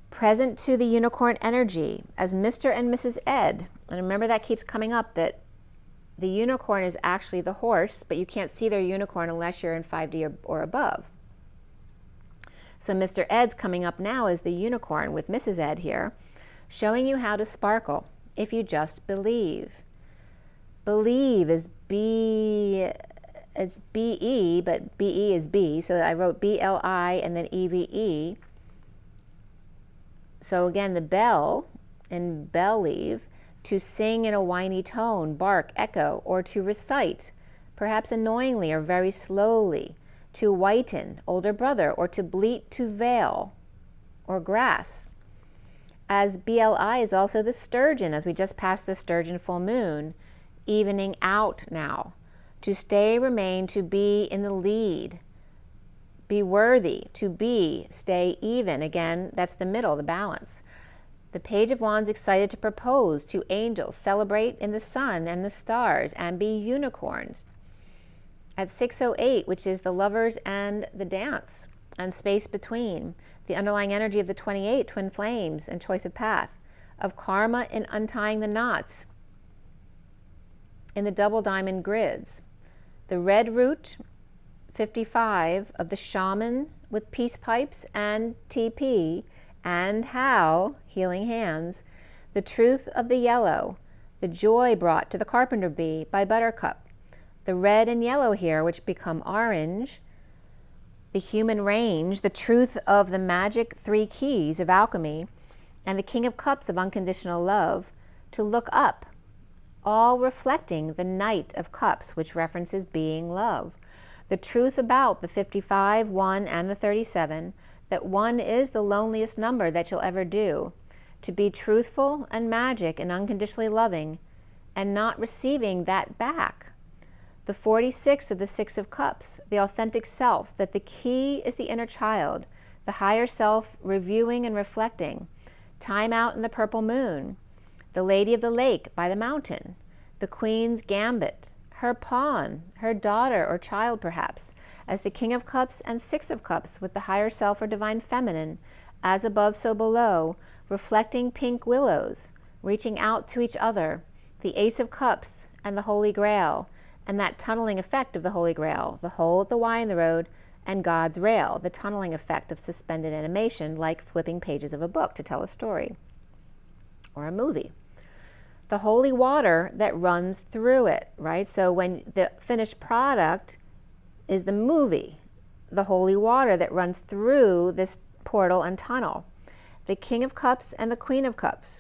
present to the unicorn energy as Mr. and Mrs. Ed. And remember, that keeps coming up, that the unicorn is actually the horse, but you can't see their unicorn unless you're in 5D or above. So Mr. Ed's coming up now as the unicorn with Mrs. Ed here, showing you how to sparkle if you just believe. Believe is it's B-E, but B-E is B, so I wrote B-L-I and then E-V-E. So again, the bell in believe, to sing in a whiny tone, bark, echo, or to recite, perhaps annoyingly or very slowly, to whiten, older brother, or to bleat, to veil, or grass. As BLI is also the sturgeon, as we just passed the sturgeon full moon, evening out now, to stay, remain, to be in the lead, be worthy, to be, stay even, again, that's the middle, the balance. The Page of Wands excited to propose to angels, celebrate in the sun and the stars, and be unicorns. At 6:08, which is the lovers and the dance, and space between, the underlying energy of the 28, twin flames, and choice of path, of karma in untying the knots in the double diamond grids. The red root, 55, of the shaman with peace pipes and TP, and how, healing hands, the truth of the yellow, the joy brought to the carpenter bee by Buttercup, the red and yellow here, which become orange, the human range, the truth of the magic 3 keys of alchemy, and the King of Cups of unconditional love, to look up, all reflecting the Knight of Cups, which references being love. The truth about the 55, 1, and the 37, that 1 is the loneliest number that you'll ever do, to be truthful and magic and unconditionally loving, and not receiving that back. The 46 of the 6 of Cups, the authentic self, that the key is the inner child, the higher self reviewing and reflecting, time out in the purple moon, the Lady of the Lake by the mountain, the Queen's gambit, her pawn, her daughter or child perhaps, as the King of Cups and 6 of Cups with the higher self or divine feminine, as above so below, reflecting pink willows, reaching out to each other, the Ace of Cups and the Holy Grail, and that tunneling effect of the Holy Grail, the hole at the Y in the road, and God's rail, the tunneling effect of suspended animation, like flipping pages of a book to tell a story or a movie. The holy water that runs through it, right? So when the finished product is the movie, the holy water that runs through this portal and tunnel, the King of Cups and the Queen of Cups,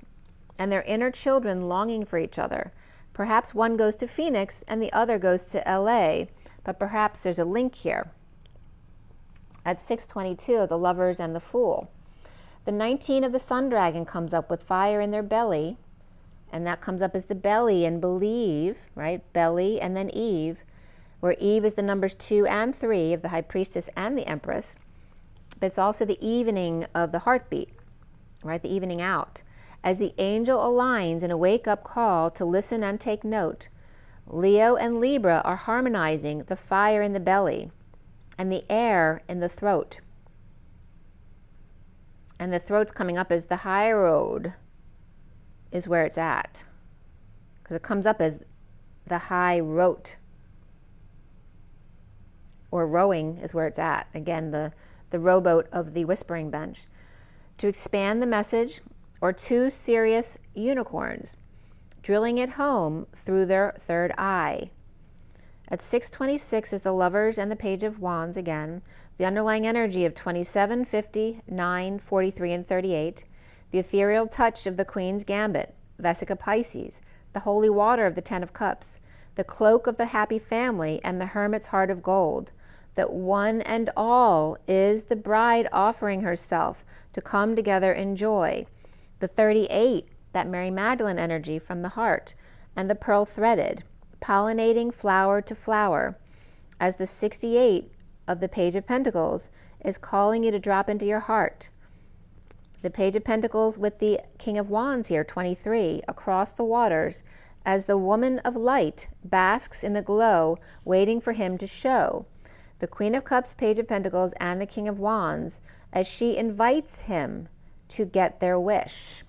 and their inner children longing for each other. Perhaps one goes to Phoenix and the other goes to LA, but perhaps there's a link here. At 6:22, the Lovers and the Fool. The 19 of the Sun Dragon comes up with fire in their belly, and that comes up as the belly and believe, right? Belly and then Eve, where Eve is the numbers 2 and 3 of the High Priestess and the Empress, but it's also the evening of the heartbeat, right? The evening out. As the angel aligns in a wake-up call to listen and take note, Leo and Libra are harmonizing the fire in the belly and the air in the throat. And the throat's coming up as the high road is where it's at, because it comes up as the high rote, or rowing is where it's at. Again, the rowboat of the whispering bench. To expand the message, or 2 serious unicorns, drilling it home through their third eye. At 6:26 is the Lovers and the Page of Wands again, the underlying energy of 27, 50, 9, 43, and 38, the ethereal touch of the Queen's Gambit, Vesica Pisces, the holy water of the 10 of Cups, the cloak of the happy family, and the Hermit's heart of gold, that one and all is the bride offering herself to come together in joy. The 38, that Mary Magdalene energy from the heart, and the pearl threaded, pollinating flower to flower, as the 68 of the Page of Pentacles is calling you to drop into your heart. The Page of Pentacles with the King of Wands here, 23, across the waters, as the woman of light basks in the glow, waiting for him to show. The Queen of Cups, Page of Pentacles, and the King of Wands, as she invites him to get their wish.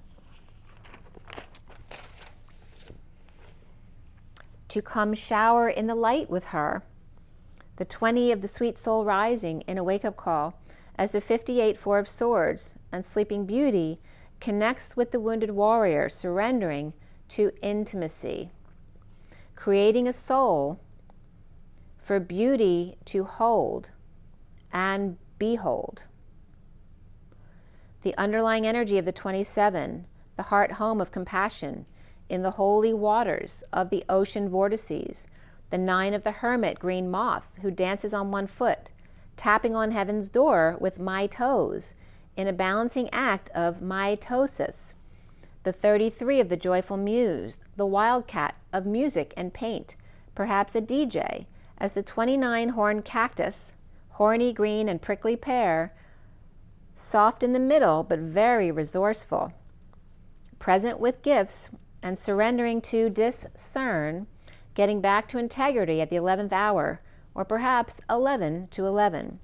To come shower in the light with her. The 20 of the Sweet Soul Rising in a wake-up call, as the 58 Four of Swords and Sleeping Beauty connects with the wounded warrior, surrendering to intimacy, creating a soul for beauty to hold and behold. The underlying energy of the 27, the heart home of compassion in the holy waters of the ocean vortices, the 9 of the Hermit, green moth, who dances on one foot, tapping on heaven's door with my toes in a balancing act of mitosis. The 33 of the joyful muse, the wildcat of music and paint, perhaps a DJ, as the 29 horned cactus, horny green and prickly pear, soft in the middle but very resourceful, present with gifts and surrendering to discern, getting back to integrity at the 11th hour, or perhaps 11 to 11,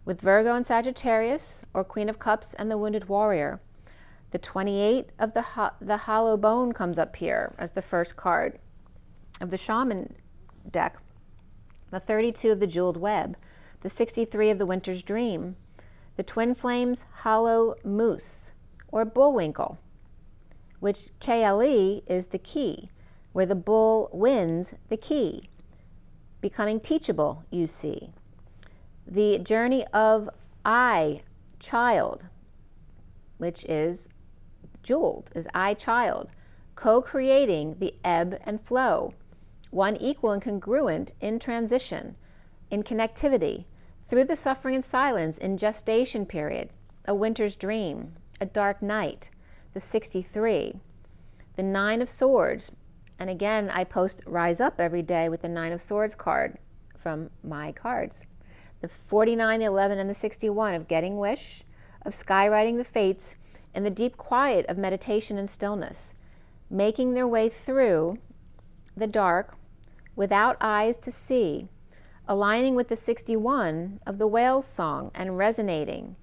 with Virgo and Sagittarius, or Queen of Cups and the Wounded Warrior. The 28 of the Hollow Bone comes up here as the first card of the Shaman deck. The 32 of the Jeweled Web, the 63 of the Winter's Dream, the Twin Flames Hollow Moose, or Bullwinkle, which KLE is the key, where the bull wins the key, becoming teachable, you see. The journey of I, child, which is jeweled, is I, child, co-creating the ebb and flow, one equal and congruent in transition, in connectivity, through the suffering and silence in gestation period, a winter's dream, a dark night, the 63, the 9 of Swords, and again I post Rise Up every day with the 9 of Swords card from my cards, the 49, the 11, and the 61 of getting wish, of skywriting the fates in the deep quiet of meditation and stillness, making their way through the dark without eyes to see, aligning with the 61 of the whale's song and resonating,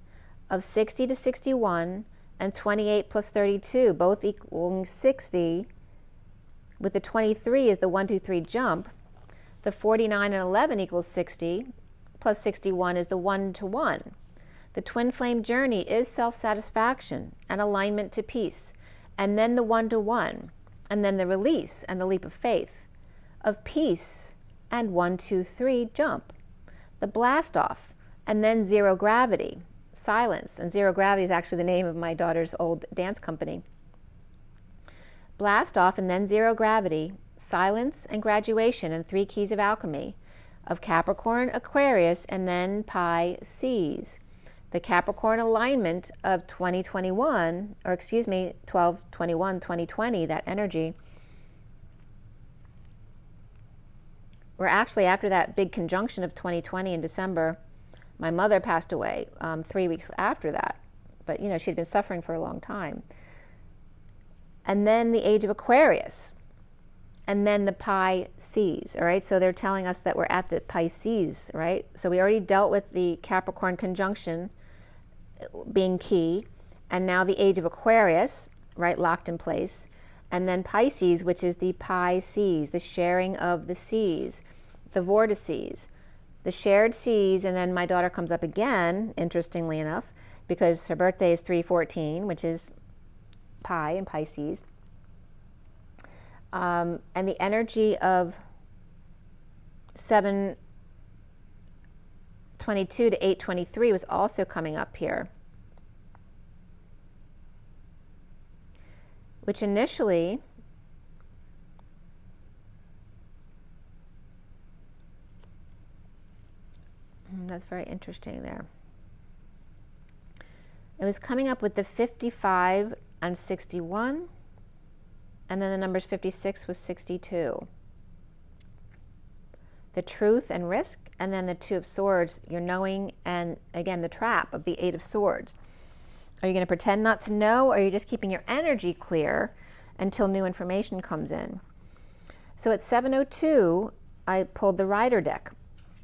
of 60 to 61 and 28 plus 32, both equaling 60, with the 23 is the 1, 2, 3 jump, the 49 and 11 equals 60, plus 61 is the 1 to 1. The twin flame journey is self-satisfaction and alignment to peace, and then the 1 to 1, and then the release and the leap of faith, of peace and 1, 2, 3 jump, the blast off, and then zero gravity, silence, and zero gravity is actually the name of my daughter's old dance company. Blast off and then zero gravity, silence and graduation, and 3 keys of alchemy, of Capricorn, Aquarius, and then Pisces. The Capricorn alignment of 2021, or excuse me, 12/21/2020, that energy. We're actually, after that big conjunction of 2020 in December, my mother passed away 3 weeks after that. But, you know, she'd been suffering for a long time. And then the age of Aquarius. And then the Pisces, all right? So they're telling us that we're at the Pisces, right? So we already dealt with the Capricorn conjunction being key, and now the age of Aquarius, right, locked in place, and then Pisces, which is the Pisces, the sharing of the seas, the vortices, the shared seas, and then my daughter comes up again, interestingly enough, because her birthday is 3/14, which is Pi in Pisces. And the energy of 7/22 to 8/23 was also coming up here, which initially that's very interesting there. It was coming up with the 55 and 61, and then the numbers 56 was 62. The truth and risk, and then the 2 of swords, your knowing, and again the trap of the 8 of swords. Are you going to pretend not to know, or are you just keeping your energy clear until new information comes in? So at 7:02, I pulled the Rider deck,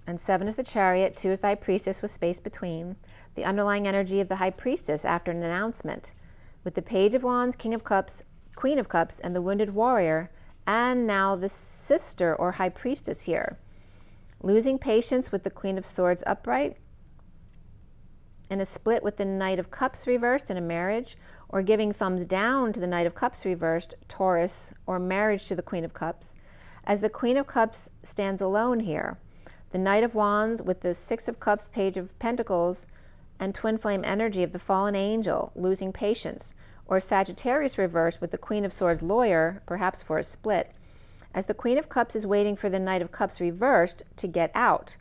and 7 is the Chariot, 2 is the High Priestess with space between, the underlying energy of the High Priestess after an announcement, with the Page of Wands, King of Cups, Queen of Cups, and the Wounded Warrior, and now the Sister or High Priestess here. Losing patience with the Queen of Swords upright, in a split with the Knight of Cups reversed in a marriage, or giving thumbs down to the Knight of Cups reversed, Taurus, or marriage to the Queen of Cups, as the Queen of Cups stands alone here. The Knight of Wands with the 6 of Cups, Page of Pentacles, and twin flame energy of the fallen angel, losing patience, or Sagittarius reversed with the Queen of Swords lawyer, perhaps for a split, as the Queen of Cups is waiting for the Knight of Cups reversed to get out.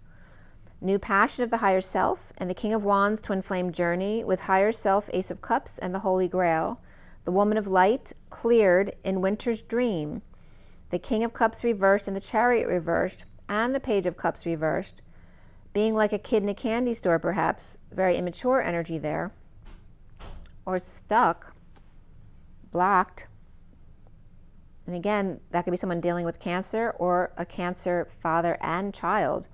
New passion of the higher self, and the King of Wands twin flame journey with higher self, Ace of Cups, and the Holy Grail. The Woman of Light cleared in winter's dream. The King of Cups reversed and the Chariot reversed, and the Page of Cups reversed. Being like a kid in a candy store, perhaps, very immature energy there. Or stuck, blocked. And again, that could be someone dealing with cancer or a cancer father and child.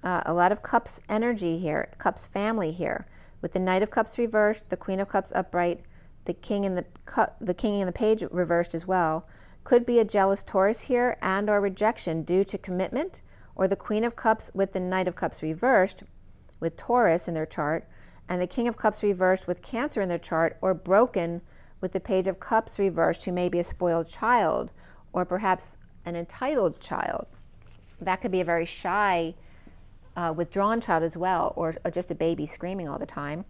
A lot of Cups energy here, Cups family here, with the Knight of Cups reversed, the Queen of Cups upright, the King and the Page reversed as well. Could be a jealous Taurus here and or rejection due to commitment, or the Queen of Cups with the Knight of Cups reversed with Taurus in their chart, and the King of Cups reversed with Cancer in their chart, or broken with the Page of Cups reversed, who may be a spoiled child or perhaps an entitled child. That could be a very shy, withdrawn child as well, or just a baby screaming all the time.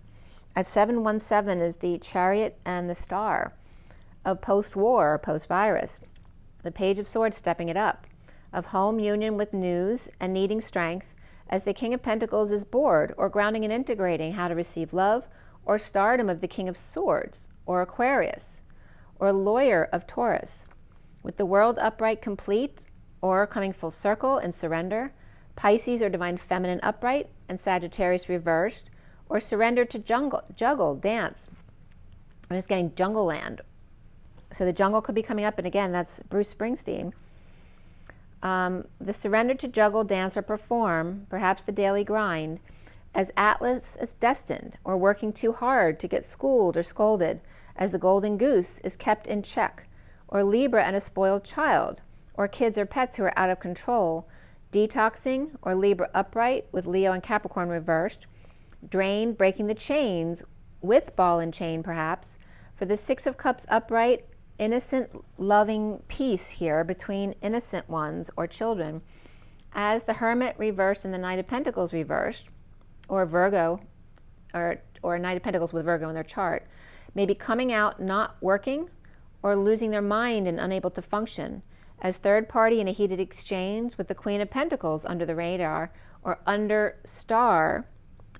At 7:17 is the Chariot and the Star of post-war or post-virus. The Page of Swords stepping it up, of home union with news and needing strength, as the King of Pentacles is bored or grounding and integrating how to receive love, or stardom of the King of Swords, or Aquarius, or lawyer of Taurus, with the World upright complete, or coming full circle in surrender, Pisces or divine feminine upright, and Sagittarius reversed, or surrender to juggle, dance. I'm just getting jungle land. So the jungle could be coming up, and again, that's Bruce Springsteen. The surrender to juggle, dance, or perform, perhaps the daily grind, as Atlas is destined, or working too hard to get schooled or scolded, as the golden goose is kept in check, or Libra and a spoiled child, or kids or pets who are out of control, detoxing, or Libra upright with Leo and Capricorn reversed, drained, breaking the chains with ball and chain perhaps, for the 6 of Cups upright, innocent, loving peace here between innocent ones or children, as the Hermit reversed and the Knight of Pentacles reversed, or Virgo, or Knight of Pentacles with Virgo in their chart, maybe coming out not working or losing their mind and unable to function, as third party in a heated exchange with the Queen of Pentacles under the radar, or under star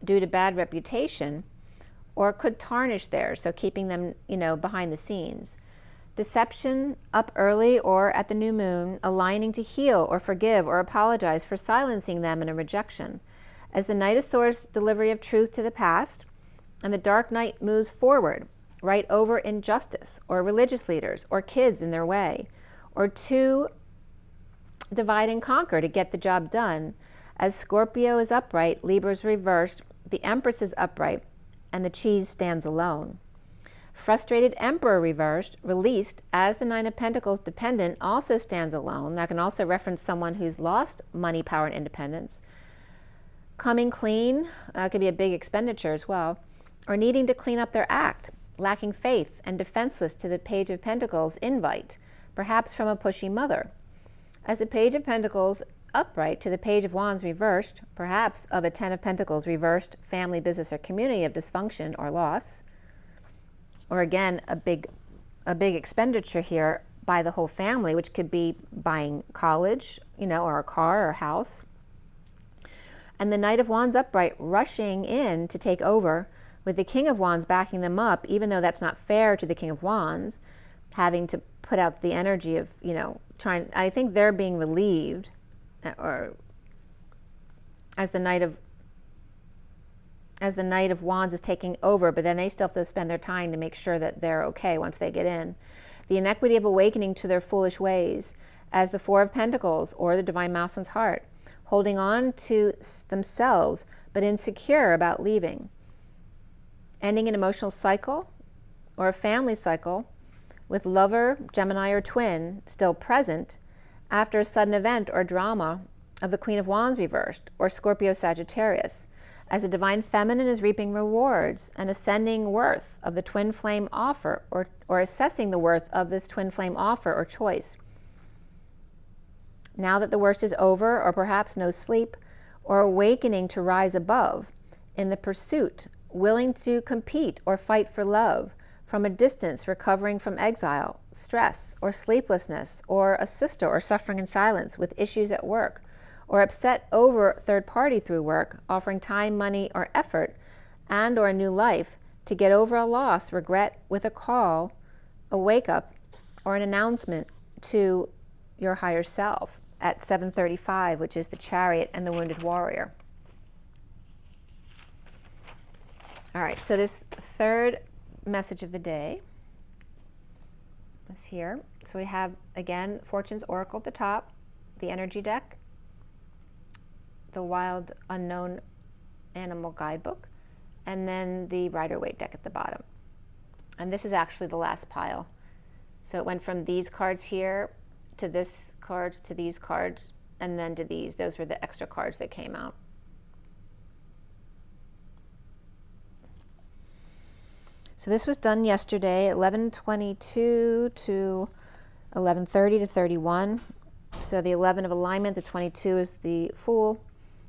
due to bad reputation, or could tarnish theirs, so keeping them, behind the scenes. Deception up early or at the new moon, aligning to heal or forgive or apologize for silencing them in a rejection, as the Knight of Swords delivery of truth to the past, and the Dark Knight moves forward, right over injustice, or religious leaders, or kids in their way, or to divide and conquer to get the job done, as Scorpio is upright, Libra is reversed, the Empress is upright, and the cheese stands alone. Frustrated Emperor reversed, released, as the 9 of Pentacles dependent also stands alone. That can also reference someone who's lost money, power, and independence. Coming clean, could be a big expenditure as well, or needing to clean up their act, lacking faith and defenseless to the Page of Pentacles invite, perhaps from a pushy mother, as the Page of Pentacles upright to the Page of Wands reversed, perhaps of a 10 of Pentacles reversed, family, business, or community of dysfunction or loss, or again, a big expenditure here by the whole family, which could be buying college, or a car or a house, and the Knight of Wands upright rushing in to take over, with the King of Wands backing them up, even though that's not fair to the King of Wands, having to put out the energy of, you know, trying. I think they're being relieved, or as the Knight of Wands is taking over, but then they still have to spend their time to make sure that they're okay once they get in. The inequity of awakening to their foolish ways, as the Four of Pentacles or the Divine Masculine's heart, holding on to themselves but insecure about leaving. Ending an emotional cycle or a family cycle with lover, Gemini, or twin still present after a sudden event or drama of the Queen of Wands reversed, or Scorpio, Sagittarius, as the Divine Feminine is reaping rewards and ascending worth of the twin flame offer, or assessing the worth of this twin flame offer or choice. Now that the worst is over, or perhaps no sleep, or awakening to rise above in the pursuit, willing to compete or fight for love, from a distance recovering from exile, stress, or sleeplessness, or a sister or suffering in silence with issues at work, or upset over third party through work, offering time, money, or effort, and or a new life to get over a loss, regret with a call, a wake up, or an announcement to your higher self at 7:35, which is the Chariot and the Wounded Warrior. All right, so this third message of the day is here. So we have, again, Fortune's Oracle at the top, the Energy Deck, the Wild Unknown Animal Guidebook, and then the Rider-Waite deck at the bottom. And this is actually the last pile. So it went from these cards here to this cards to these cards, and then to these. Those were the extra cards that came out. So this was done yesterday, 11:22 to 11:30 to 31. So the 11 of alignment, the 22 is the Fool,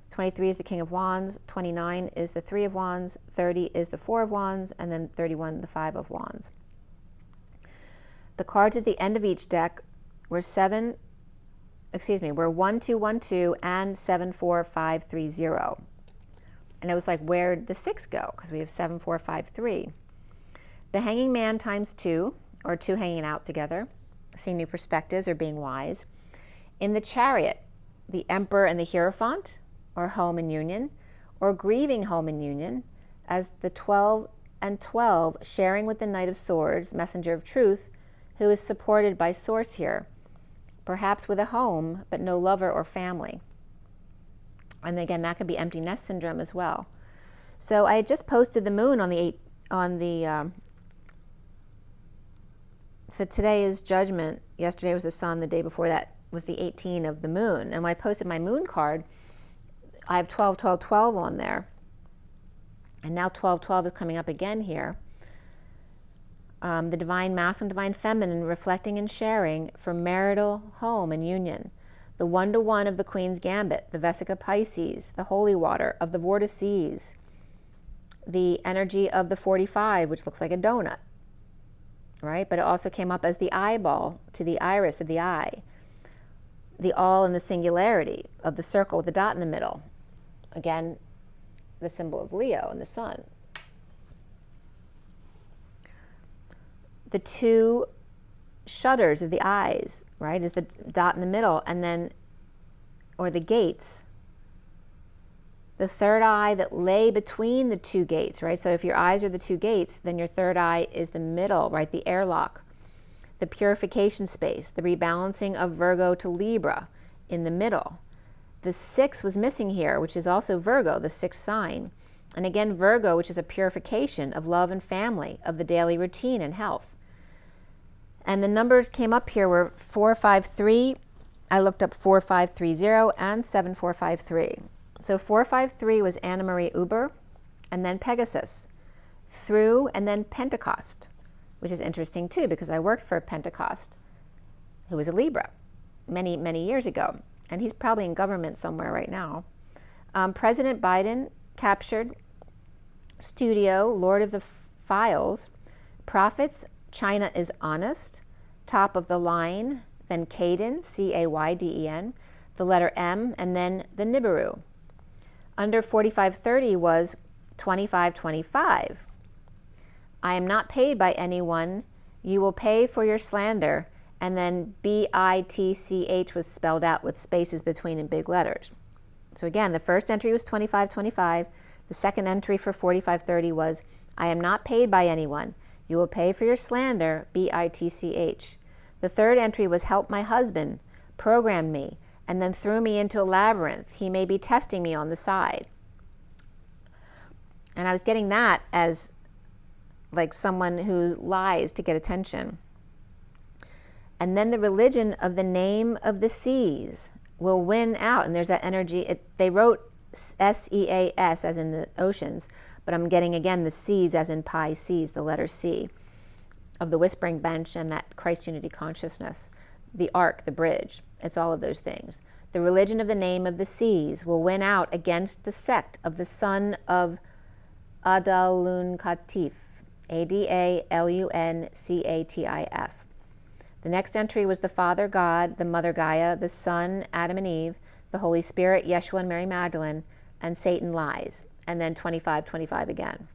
23 is the King of Wands, 29 is the Three of Wands, 30 is the Four of Wands, and then 31 the Five of Wands. The cards at the end of each deck were 1212 and 74530. And it was like, where'd the 6 go? Because we have 7453. The Hanging Man times 2, or 2 hanging out together, seeing new perspectives or being wise. In the Chariot, the Emperor and the Hierophant, or home and union, or grieving home and union, as the 12 and 12 sharing with the Knight of Swords, Messenger of Truth, who is supported by Source here, perhaps with a home but no lover or family. And again, that could be empty nest syndrome as well. So I had just posted the moon on the so today is Judgment. Yesterday was the Sun. The day before that was the 18 of the moon. And when I posted my moon card, I have 12, 12, 12 on there. And now 12, 12 is coming up again here. The Divine Masculine, Divine Feminine, reflecting and sharing for marital, home, and union. The 1-to-1 of the Queen's Gambit, the Vesica Pisces, the Holy Water of the Vortices, the energy of the 45, which looks like a donut, right? But it also came up as the eyeball to the iris of the eye, the all in the singularity of the circle with the dot in the middle. Again, the symbol of Leo and the sun. The 2 shutters of the eyes, right, is the dot in the middle, and then, or the gates, the third eye that lay between the 2 gates, right? So if your eyes are the 2 gates, then your third eye is the middle, right? The airlock, the purification space, the rebalancing of Virgo to Libra in the middle. The 6 was missing here, which is also Virgo, the 6th sign. And again, Virgo, which is a purification of love and family, of the daily routine and health. And the numbers came up here were 453. I looked up 4530 and 7453. So 453 was Anna Marie Uber, and then Pegasus, through, and then Pentecost, which is interesting too, because I worked for Pentecost, who was a Libra many, many years ago. And he's probably in government somewhere right now. President Biden captured, Studio, Lord of the Files, Prophets, China is Honest, Top of the Line, then Caden, C-A-Y-D-E-N, the letter M, and then the Nibiru. Under 4530 was 2525. I am not paid by anyone. You will pay for your slander. And then BITCH was spelled out with spaces between in big letters. So again, the first entry was 2525. The second entry for 4530 was, I am not paid by anyone. You will pay for your slander, BITCH. The third entry was, help my husband, programmed me, and then threw me into a labyrinth. He may be testing me on the side. And I was getting that as like someone who lies to get attention. And then the religion of the name of the seas will win out. And there's that energy. They wrote SEAS as in the oceans, but I'm getting again the C's as in Pisces, the letter C, of the whispering bench and that Christ unity consciousness. The ark, the bridge, it's all of those things. The religion of the name of the seas will win out against the sect of the son of Adalunkatif, ADALUNCATIF. The next entry was the Father God, the Mother Gaia, the Son, Adam and Eve, the Holy Spirit, Yeshua and Mary Magdalene, and Satan lies, and then 2525 again.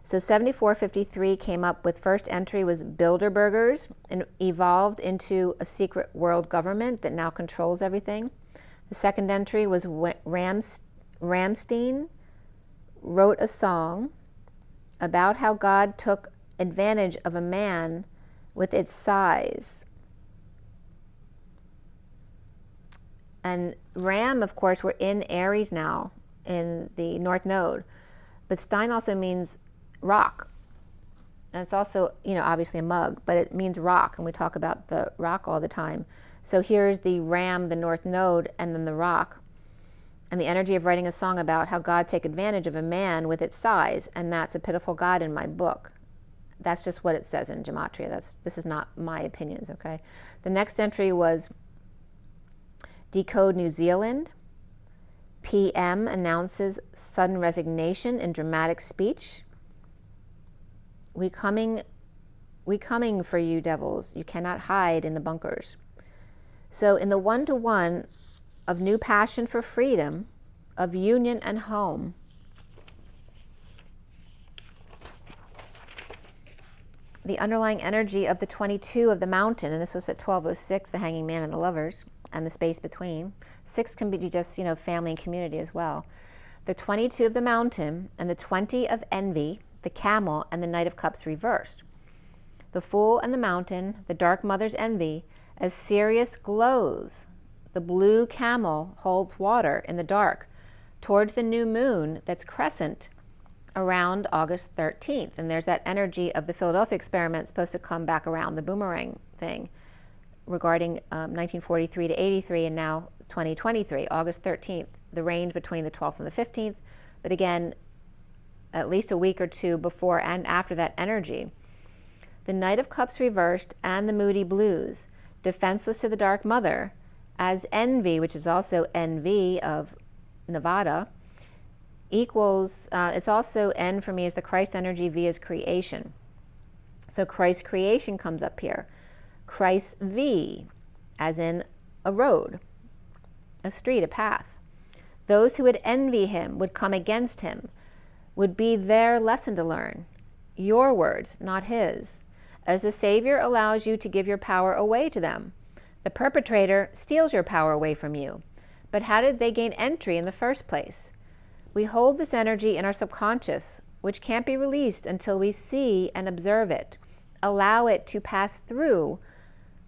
So 7453 came up with first entry was Bilderbergers and evolved into a secret world government that now controls everything. The second entry was Ramstein wrote a song about how God took advantage of a man with its size. And Ram, of course, we're in Aries now in the North Node, but Stein also means rock. And it's also, obviously a mug, but it means rock, and we talk about the rock all the time. So here's the Ram, the North Node, and then the rock. And the energy of writing a song about how God take advantage of a man with its size, and that's a pitiful God in my book. That's just what it says in Gematria. This is not my opinions, okay? The next entry was Decode New Zealand. PM announces sudden resignation in dramatic speech. We coming for you, devils. You cannot hide in the bunkers. So in the one-to-one of new passion for freedom, of union and home, the underlying energy of the 22 of the mountain, and this was at 1206, the hanging man and the lovers, and the space between. 6 can be just, family and community as well. The 22 of the mountain and the 20 of envy, the camel, and the Knight of Cups reversed. The Fool and the mountain, the dark mother's envy, as Sirius glows. The blue camel holds water in the dark towards the new moon that's crescent around August 13th. And there's that energy of the Philadelphia experiment supposed to come back around, the boomerang thing, regarding 1943 to 83 and now 2023, August 13th, the range between the 12th and the 15th. But again, at least a week or two before and after that energy. The Knight of Cups reversed and the moody blues, defenseless to the dark mother, as envy, which is also NV of Nevada, equals, it's also N for me is the Christ energy, V is creation. So Christ creation comes up here. Christ V, as in a road, a street, a path. Those who would envy him would come against him, would be their lesson to learn. Your words, not his. As the Savior allows you to give your power away to them, the perpetrator steals your power away from you. But how did they gain entry in the first place? We hold this energy in our subconscious, which can't be released until we see and observe it, allow it to pass through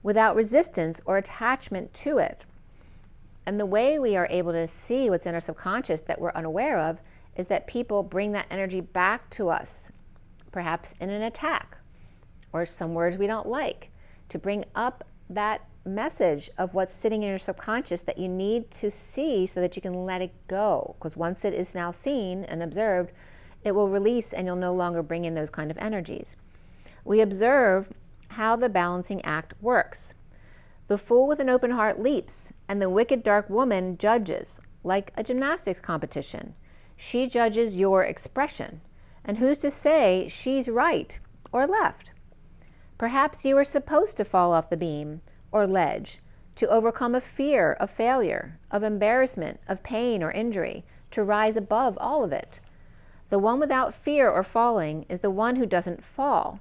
without resistance or attachment to it. And the way we are able to see what's in our subconscious that we're unaware of is that people bring that energy back to us, perhaps in an attack or some words we don't like, to bring up that message of what's sitting in your subconscious that you need to see so that you can let it go. Because once it is now seen and observed, it will release and you'll no longer bring in those kind of energies. We observe how the balancing act works. The fool with an open heart leaps, and the wicked dark woman judges, like a gymnastics competition. She judges your expression, and who's to say she's right or left? Perhaps you are supposed to fall off the beam or ledge to overcome a fear of failure, of embarrassment, of pain or injury, to rise above all of it. The one without fear or falling is the one who doesn't fall.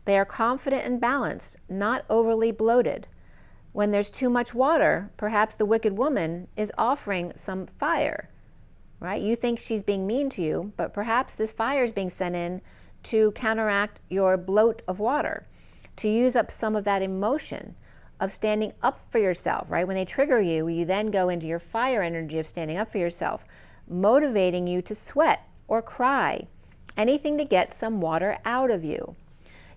They are confident and balanced, not overly bloated. When there's too much water, perhaps the wicked woman is offering some fire, right? You think she's being mean to you, but perhaps this fire is being sent in to counteract your bloat of water, to use up some of that emotion of standing up for yourself, right? When they trigger you, you then go into your fire energy of standing up for yourself, motivating you to sweat or cry, anything to get some water out of you.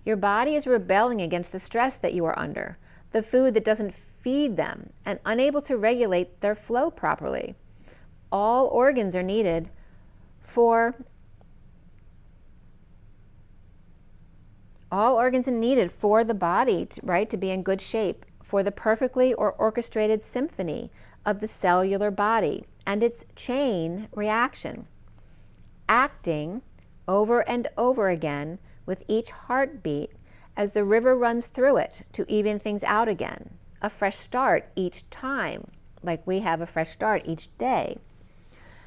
Your body is rebelling against the stress that you are under, the food that doesn't feed them, and unable to regulate their flow properly. All organs are needed for the body, right, to be in good shape, for the perfectly orchestrated symphony of the cellular body and its chain reaction, acting over and over again with each heartbeat as the river runs through it to even things out again. A fresh start each time, like we have a fresh start each day.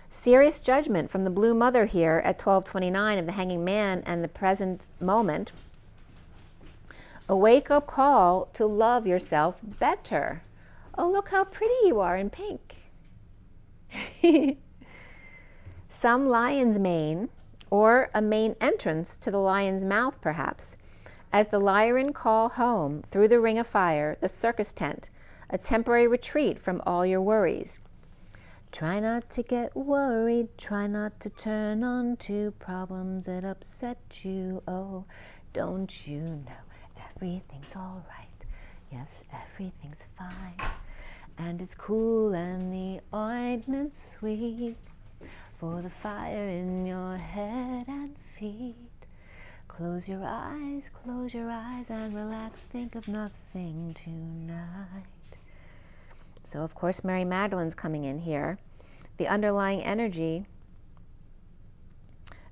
Serious judgment from the Blue Mother here at 1229 of the Hanging Man and the present moment. A wake-up call to love yourself better. Oh, look how pretty you are in pink. Some lion's mane, or a main entrance to the lion's mouth perhaps, as the Lyran call home through the ring of fire, the circus tent, a temporary retreat from all your worries. Try not to get worried, try not to turn on to problems that upset you. Oh, don't you know everything's all right? Yes, everything's fine. And it's cool and the ointment's sweet for the fire in your head and feet. Close your eyes and relax, think of nothing tonight. So of course Mary Magdalene's coming in here. The underlying energy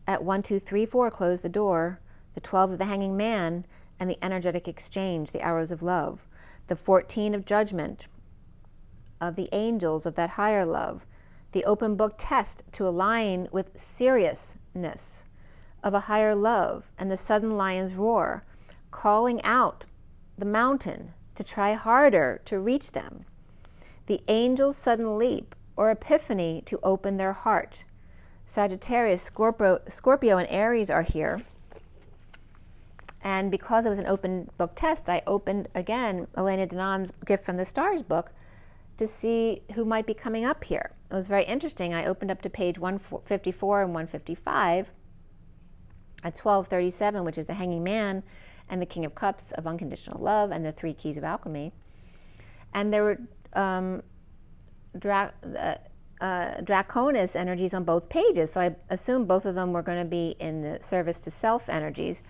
at 1, 2, 3, 4, close the door. The 12 of the Hanging Man and the energetic exchange, the arrows of love. The 14 of judgment, of the angels of that higher love. The open book test to align with seriousness of a higher love, and the sudden lion's roar, calling out the mountain to try harder to reach them. The angel's sudden leap or epiphany to open their heart. Sagittarius, Scorpio, and Aries are here. And because it was an open book test, I opened again Elena Danon's Gift from the Stars book to see who might be coming up here. It was very interesting. I opened up to page 154 and 155 at 1237, which is the Hanging Man and the King of Cups of unconditional love and the 3 keys of alchemy. And there were Draconis energies on both pages, so I assumed both of them were going to be in the service to self energies.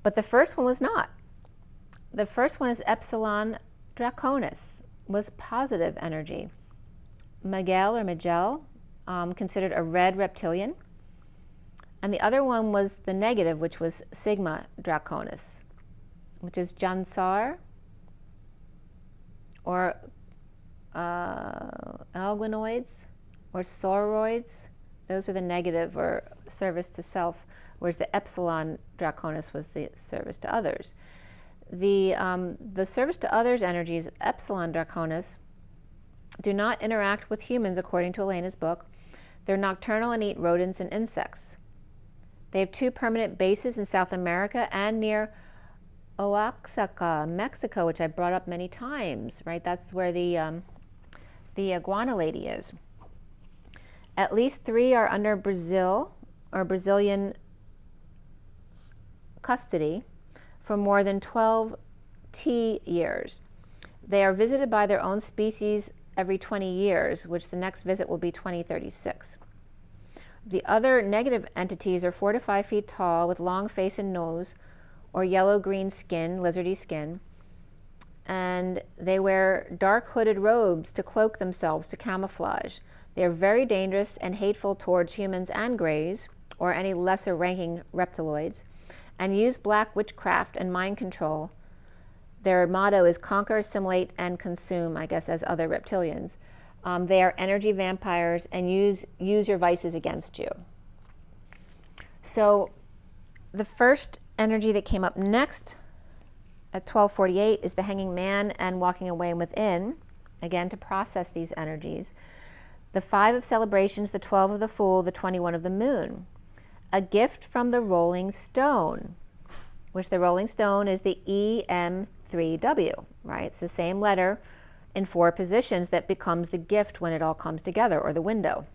But the first one was not. The first one is Epsilon Draconis, was positive energy. Miguel or Miguel, considered a red reptilian. And the other one was the negative, which was Sigma Draconis, which is Jansar or alginoids or sororoids. Those were the negative or service to self, whereas the Epsilon Draconis was the service to others. The service to others energies, Epsilon Draconis, do not interact with humans according to Elena's book. They're nocturnal and eat rodents and insects. They have 2 permanent bases in South America and near Oaxaca, Mexico, which I brought up many times, right? That's where the iguana lady is. At least 3 are under Brazil or Brazilian custody for more than 12 T years. They are visited by their own species every 20 years, which the next visit will be 2036. The other negative entities are 4 to 5 feet tall with long face and nose or yellow-green skin, lizardy skin, and they wear dark hooded robes to cloak themselves to camouflage. They are very dangerous and hateful towards humans and greys, or any lesser ranking reptiloids, and use black witchcraft and mind control. Their motto is conquer, assimilate, and consume, I guess, as other reptilians. They are energy vampires and use your vices against you. So the first energy that came up next at 12:48 is the Hanging Man and Walking Away Within, again to process these energies. The 5 of Celebrations, the 12 of the Fool, the 21 of the Moon. A gift from the Rolling Stone, which the Rolling Stone is the EM3W, right? It's the same letter in 4 positions that becomes the gift when it all comes together, or the window.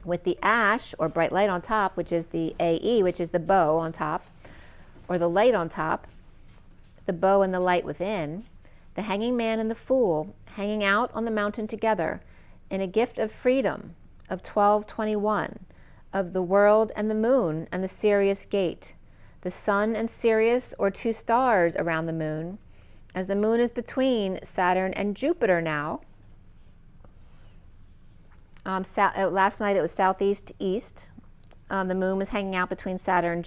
With the ash, or bright light on top, which is the AE, which is the bow on top, or the light on top, the bow and the light within, the Hanging Man and the Fool hanging out on the mountain together in a gift of freedom of 1221, of the world and the moon and the Sirius gate, the sun and Sirius, or 2 stars around the moon, as the moon is between Saturn and Jupiter now. Last night it was southeast to east. The moon was hanging out between Saturn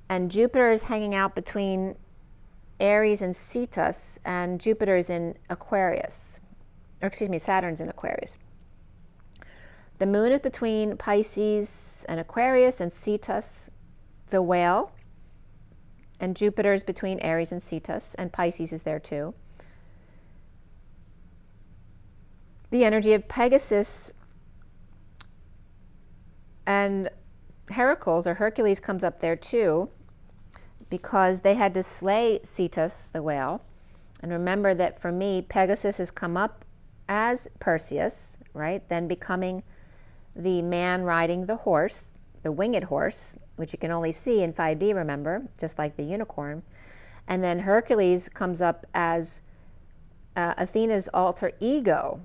and Jupiter is hanging out between Aries and Cetus, and Jupiter is in Aquarius, or excuse me, Saturn's in Aquarius. The moon is between Pisces and Aquarius and Cetus, the whale, and Jupiter is between Aries and Cetus, and Pisces is there too. The energy of Pegasus and Heracles, or Hercules, comes up there too, because they had to slay Cetus, the whale. And remember that for me, Pegasus has come up as Perseus, right? Then becoming the man riding the horse, the winged horse, which you can only see in 5D, remember, just like the unicorn. And then Hercules comes up as Athena's alter ego,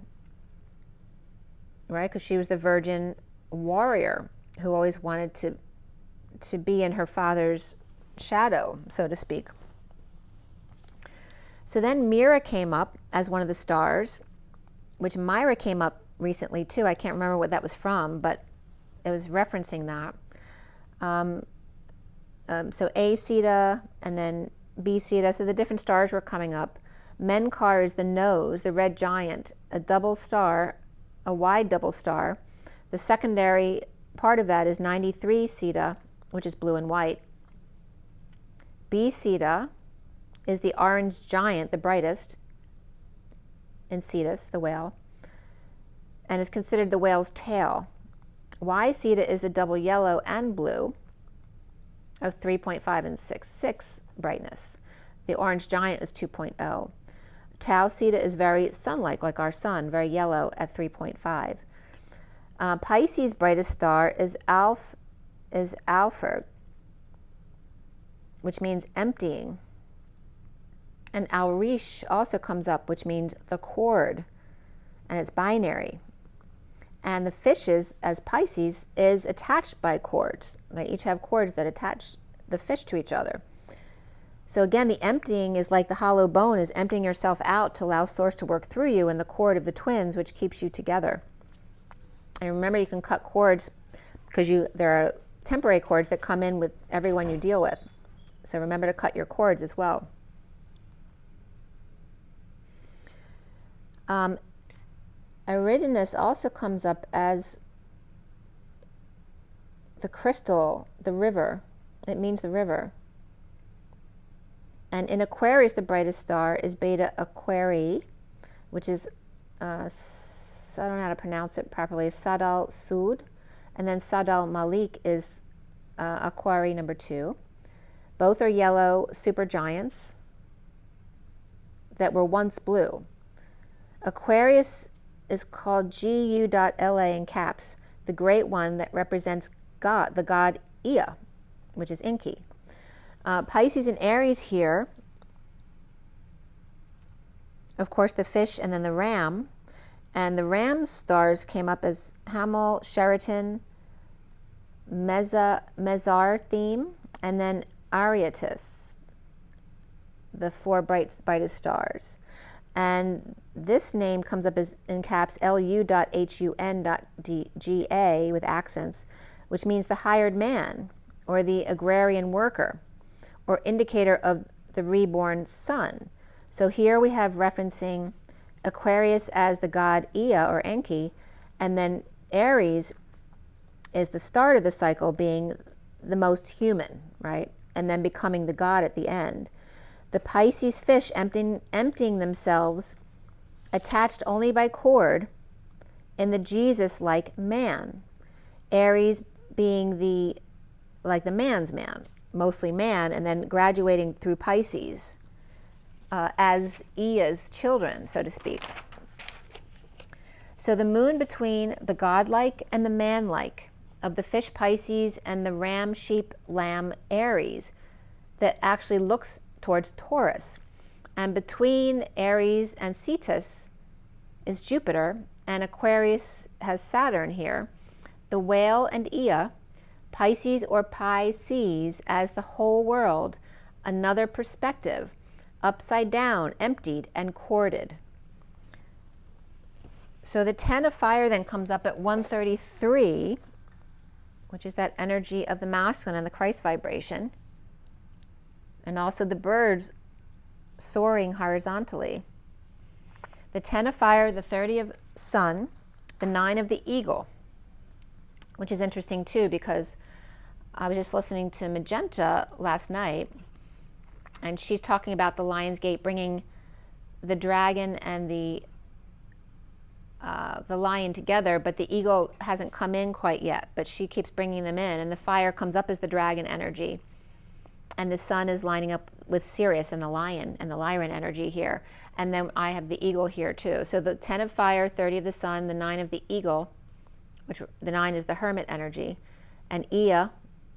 right? Because she was the virgin warrior who always wanted to be in her father's shadow, so to speak. So then Mira came up as one of the stars, which Mira came up recently too. I can't remember what that was from, but it was referencing that. So A Theta and then B Theta, so the different stars were coming up. Menkar is the nose, the red giant, a double star, a wide double star. The secondary part of that is 93 Theta, which is blue and white. B Theta is the orange giant, the brightest, in Cetus, the whale, and is considered the whale's tail. Y Theta is the double yellow and blue of 3.5 and 6.6 brightness. The orange giant is 2.0. Tau Theta is very sun-like, like our sun, very yellow at 3.5. Pisces' brightest star is Alpha, which means emptying. And Aurish also comes up, which means the cord, and it's binary. And the fishes, as Pisces, is attached by cords. They each have cords that attach the fish to each other. So again, the emptying is like the hollow bone, is emptying yourself out to allow Source to work through you, and the cord of the twins, which keeps you together. And remember, you can cut cords because there are temporary cords that come in with everyone you deal with. So remember to cut your cords as well. Eridanus also comes up as the crystal, the river. It means the river. And in Aquarius, the brightest star is Beta Aquarii, which is, I don't know how to pronounce it properly, Sadal Sud. And then Sadal Malik is Aquarii number 2. Both are yellow supergiants that were once blue. Aquarius is called GU.LA in caps, the great one that represents God, the god Ea, which is Enki. Pisces and Aries here, of course, the fish and then the ram. And the ram's stars came up as Hamel, Sheraton, Mezar theme, and then Arietis, the 4 brightest stars. And this name comes up as in caps LU.HUN.GA with accents, which means the hired man, or the agrarian worker, or indicator of the reborn sun. So here we have referencing Aquarius as the god Ea or Enki, and then Aries is the start of the cycle, being the most human, right? And then becoming the god at the end. The Pisces fish emptying themselves, attached only by cord, in the Jesus-like man. Aries being the man's man, mostly man, and then graduating through Pisces as Ea's children, so to speak. So the moon between the godlike and the manlike of the fish Pisces and the ram, sheep, lamb Aries that actually looks towards Taurus. And between Aries and Cetus is Jupiter, and Aquarius has Saturn here. The whale and Ea, Pisces or Pisces as the whole world, another perspective, upside down, emptied, and corded. So the 10 of fire then comes up at 133, which is that energy of the masculine and the Christ vibration, and also the birds soaring horizontally. The 10 of fire, the 30 of sun, the 9 of the eagle, which is interesting too, because I was just listening to Magenta last night, and she's talking about the Lion's Gate bringing the dragon and the lion together, but the eagle hasn't come in quite yet, but she keeps bringing them in, and the fire comes up as the dragon energy, and the sun is lining up with Sirius and the lion and the Lyran energy here, and then I have the eagle here too. So the 10 of fire, 30 of the sun, the 9 of the eagle, which the 9 is the hermit energy, and Ea,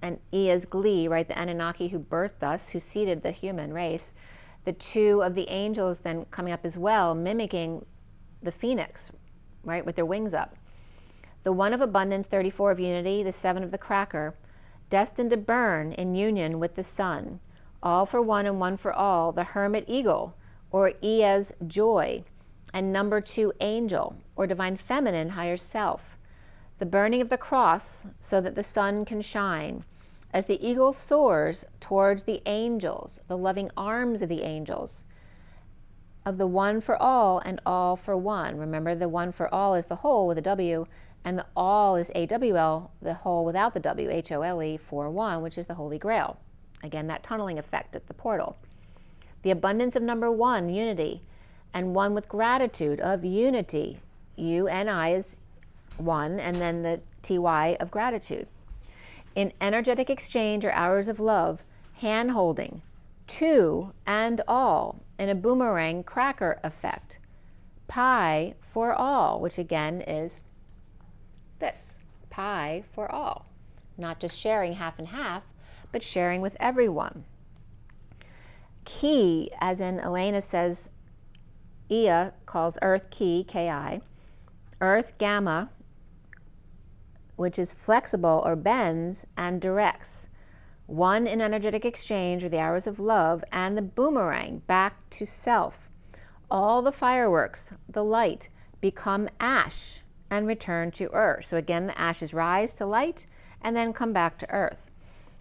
and Ea's glee, right, the Anunnaki who birthed us, who seeded the human race. The 2 of the angels then coming up as well, mimicking the phoenix, right, with their wings up. The 1 of abundance, 34 of unity, the 7 of the cracker, destined to burn in union with the sun, all for one and one for all, the hermit eagle, or Ea's joy, and number 2 angel, or divine feminine higher self. The burning of the cross so that the sun can shine, as the eagle soars towards the angels, the loving arms of the angels, of the one for all and all for one. Remember, the one for all is the whole with a W, and the all is AWL, the whole without the W, HOLE, for one, which is the Holy Grail. Again, that tunneling effect at the portal. The abundance of number 1, unity, and one with gratitude of unity. U and I is 1, and then the TY of gratitude. In energetic exchange or hours of love, hand-holding, 2 and all, in a boomerang cracker effect. Pi for all, which again is this, pi for all. Not just sharing half and half, but sharing with everyone. Ki, as in Elena says, Ea calls Earth Ki, Ki, Earth Gamma, which is flexible or bends and directs. 1 in energetic exchange or the hours of love, and the boomerang back to self. All the fireworks, the light, become ash and return to earth. So again, the ashes rise to light and then come back to earth.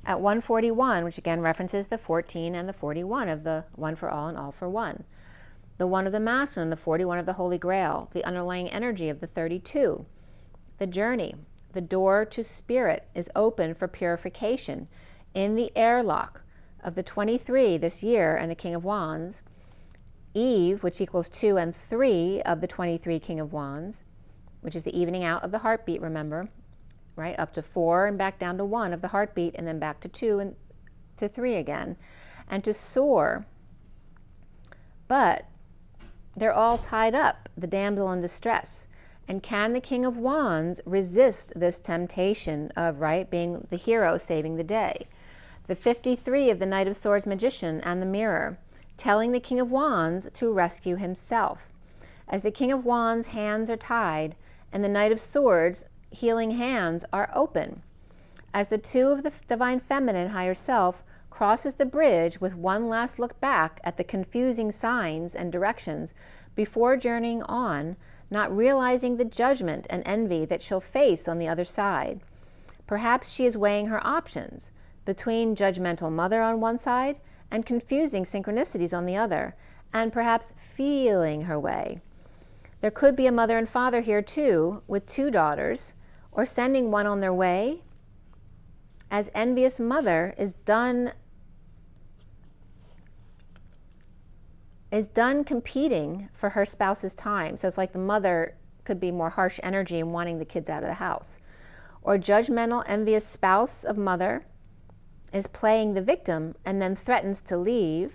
At 141, which again references the 14 and the 41 of the one for all and all for one. The 1 of the masculine, the 41 of the Holy Grail, the underlying energy of the 32. The journey, the door to spirit is open for purification in the airlock of the 23 this year and the King of Wands. Eve, which equals 2 and 3 of the 23 King of Wands, which is the evening out of the heartbeat, remember, right? Up to 4 and back down to 1 of the heartbeat, and then back to 2 and to 3 again. And to soar. But they're all tied up, the damsel in distress. And can the King of Wands resist this temptation of, right, being the hero saving the day? The 53 of the Knight of Swords magician and the mirror, telling the King of Wands to rescue himself. As the King of Wands' hands are tied, and the Knight of Swords' healing hands are open. As the 2 of the divine feminine higher self crosses the bridge with one last look back at the confusing signs and directions before journeying on, not realizing the judgment and envy that she'll face on the other side. Perhaps she is weighing her options between judgmental mother on one side and confusing synchronicities on the other, and perhaps feeling her way. There could be a mother and father here too, with 2 daughters, or sending one on their way, as envious mother is done competing for her spouse's time. So it's like the mother could be more harsh energy and wanting the kids out of the house. Or judgmental, envious spouse of mother is playing the victim and then threatens to leave.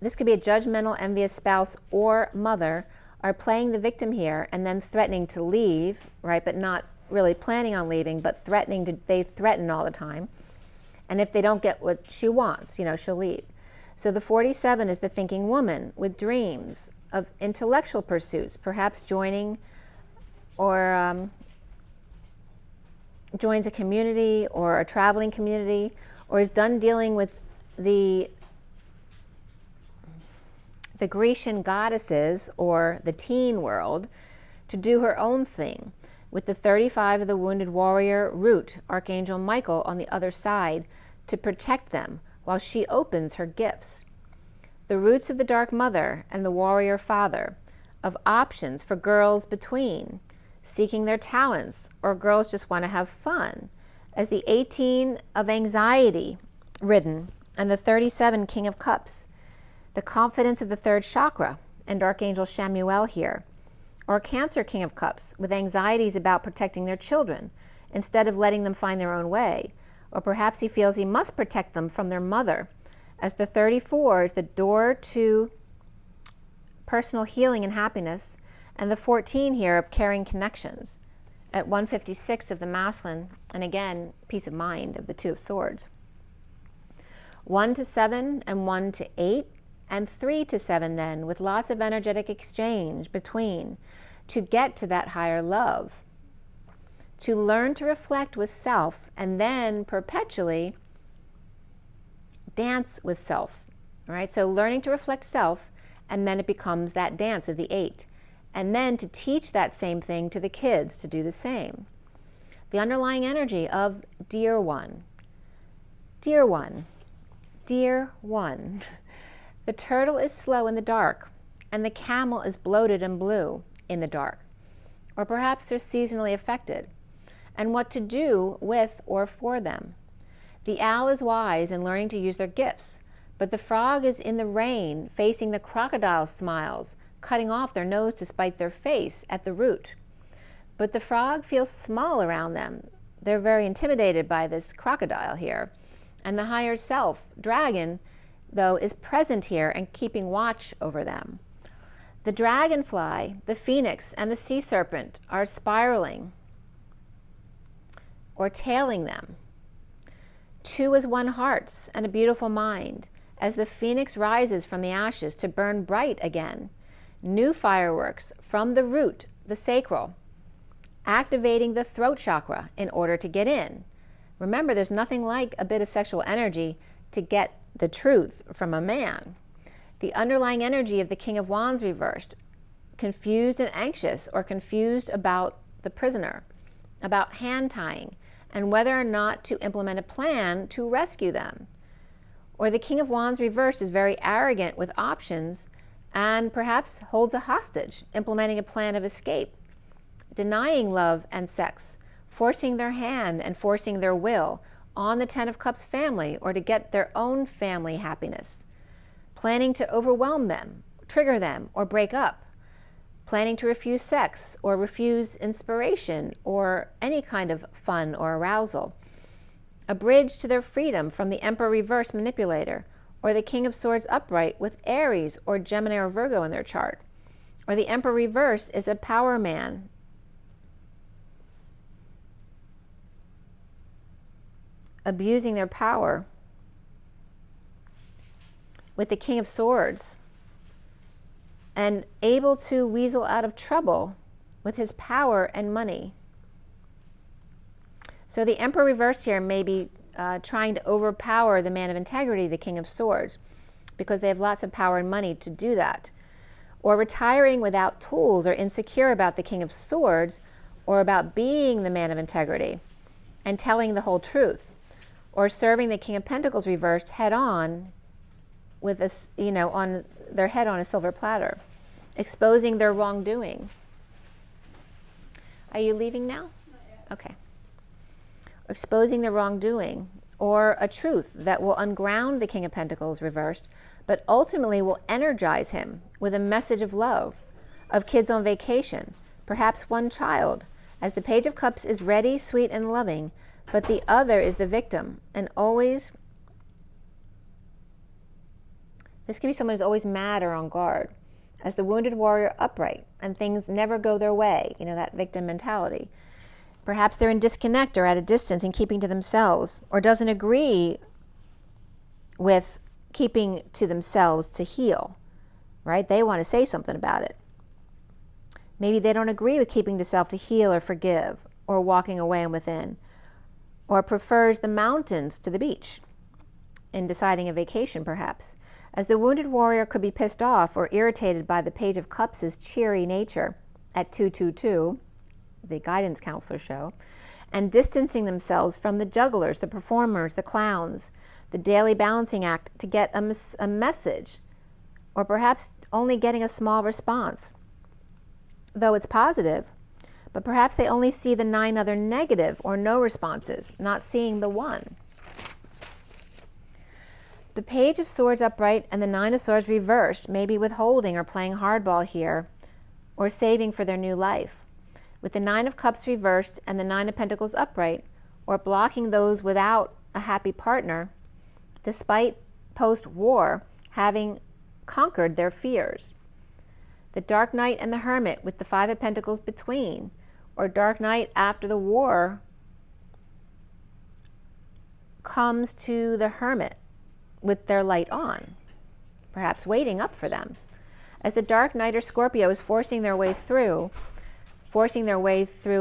This could be a judgmental, envious spouse or mother are playing the victim here and then threatening to leave, right? But not really planning on leaving, but they threaten all the time. And if they don't get what she wants, she'll leave. So the 47 is the thinking woman with dreams of intellectual pursuits, perhaps joining or joins a community or a traveling community, or is done dealing with the Grecian goddesses or the teen world to do her own thing, with the 35 of the wounded warrior root, Archangel Michael, on the other side to protect them while she opens her gifts. The roots of the dark mother and the warrior father, of options for girls between, seeking their talents, or girls just want to have fun, as the 18 of anxiety ridden and the 37 King of Cups, the confidence of the 3rd chakra and Archangel Chamuel here, or Cancer King of Cups with anxieties about protecting their children instead of letting them find their own way, or perhaps he feels he must protect them from their mother, as the 34 is the door to personal healing and happiness, and the 14 here of caring connections at 156 of the masculine, and again peace of mind of the 2 of swords. 1 to 7 and 1 to 8 and 3 to 7 then, with lots of energetic exchange between to get to that higher love, to learn to reflect with self and then perpetually dance with self. All right, so learning to reflect self, and then it becomes that dance of the 8, and then to teach that same thing to the kids to do the same. The underlying energy of dear one, dear one, dear one. The turtle is slow in the dark, and the camel is bloated and blue in the dark, or perhaps they're seasonally affected, and what to do with or for them. The owl is wise in learning to use their gifts, but the frog is in the rain, facing the crocodile smiles, cutting off their nose to spite their face at the root. But the frog feels small around them. They're very intimidated by this crocodile here, and the higher self, dragon, though, is present here and keeping watch over them. The dragonfly, the phoenix, and the sea serpent are spiraling or tailing them. 2 as one hearts and a beautiful mind, as the phoenix rises from the ashes to burn bright again. New fireworks from the root, the sacral, activating the throat chakra in order to get in. Remember, there's nothing like a bit of sexual energy to get the truth from a man. The underlying energy of the King of Wands reversed, confused and anxious, or confused about the prisoner, about hand tying, and whether or not to implement a plan to rescue them. Or the King of Wands reversed is very arrogant with options and perhaps holds a hostage, implementing a plan of escape, denying love and sex, forcing their hand and forcing their will on the 10 of Cups family or to get their own family happiness, planning to overwhelm them, trigger them, or break up, planning to refuse sex or refuse inspiration or any kind of fun or arousal, a bridge to their freedom from the Emperor reverse manipulator, or the King of Swords upright with Aries or Gemini or Virgo in their chart, or the Emperor reverse is a power man, abusing their power, with the King of Swords, and able to weasel out of trouble with his power and money. So the Emperor reversed here may be trying to overpower the man of integrity, the King of Swords, because they have lots of power and money to do that. Or retiring without tools, or insecure about the King of Swords, or about being the man of integrity and telling the whole truth. Or serving the King of Pentacles reversed head on with on their head on a silver platter, exposing their wrongdoing. Are you leaving now? Not yet. Okay. Exposing the wrongdoing, or a truth that will unground the King of Pentacles reversed, but ultimately will energize him with a message of love, of kids on vacation, perhaps one child, as the Page of Cups is ready, sweet, and loving, but the other is the victim, and always, this can be someone who's always mad or on guard, as the wounded warrior upright, and things never go their way, that victim mentality. Perhaps they're in disconnect or at a distance and keeping to themselves, or doesn't agree with keeping to themselves to heal, right? They want to say something about it. Maybe they don't agree with keeping to self to heal or forgive, or walking away and within, or prefers the mountains to the beach in deciding a vacation, perhaps, as the wounded warrior could be pissed off or irritated by the Page of Cups' cheery nature at 222, the guidance counselor show, and distancing themselves from the jugglers, the performers, the clowns, the daily balancing act to get a message, or perhaps only getting a small response, though it's positive, but perhaps they only see the 9 other negative or no responses, not seeing the one. The Page of Swords upright and the 9 of Swords reversed may be withholding or playing hardball here, or saving for their new life, with the 9 of Cups reversed and the 9 of Pentacles upright, or blocking those without a happy partner, despite post-war having conquered their fears. The Dark Knight and the Hermit with the 5 of Pentacles between, or Dark Knight after the war comes to the Hermit with their light on, perhaps waiting up for them, as the Dark Knight or Scorpio is forcing their way through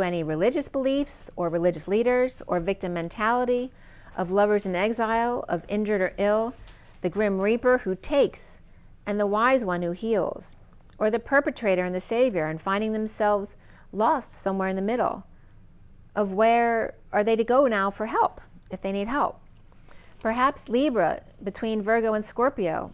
any religious beliefs or religious leaders or victim mentality of lovers in exile, of injured or ill, the Grim Reaper who takes, and the Wise One who heals, or the perpetrator and the savior, and finding themselves lost somewhere in the middle of where are they to go now for help if they need help. Perhaps Libra between Virgo and Scorpio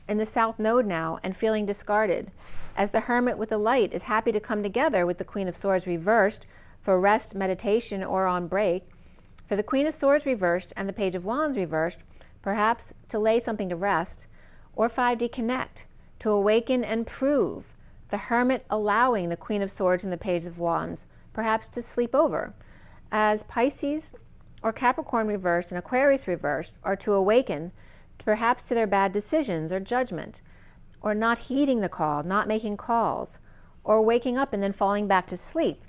in the South Node now and feeling discarded, as the Hermit with the light is happy to come together with the Queen of Swords reversed for rest, meditation, or on break, for the Queen of Swords reversed and the Page of Wands reversed, perhaps to lay something to rest, or 5D connect, to awaken and prove, the Hermit allowing the Queen of Swords and the Page of Wands, perhaps to sleep over, as Pisces or Capricorn reversed and Aquarius reversed are to awaken, perhaps to their bad decisions or judgment, or not heeding the call, not making calls, or waking up and then falling back to sleep,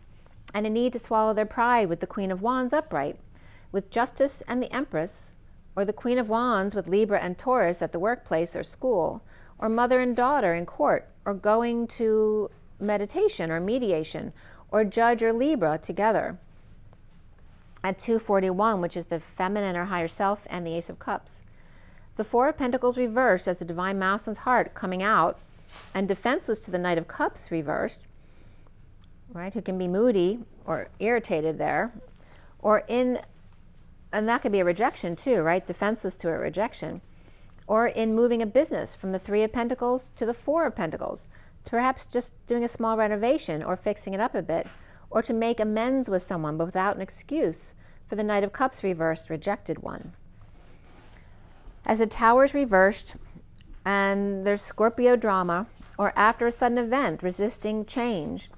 and a need to swallow their pride with the Queen of Wands upright, with Justice and the Empress, or the Queen of Wands with Libra and Taurus at the workplace or school, or mother and daughter in court, or going to meditation or mediation, or Judge or Libra together at 241, which is the feminine or higher self, and the Ace of Cups. The 4 of Pentacles reversed as the Divine Masculine's heart coming out, and defenseless to the Knight of Cups reversed, right, who can be moody or irritated there, or and that could be a rejection too, right, defenseless to a rejection, or in moving a business from the 3 of Pentacles to the 4 of Pentacles, perhaps just doing a small renovation or fixing it up a bit, or to make amends with someone but without an excuse for the Knight of Cups reversed, rejected one. As the Tower's reversed and there's Scorpio drama, or after a sudden event, resisting change,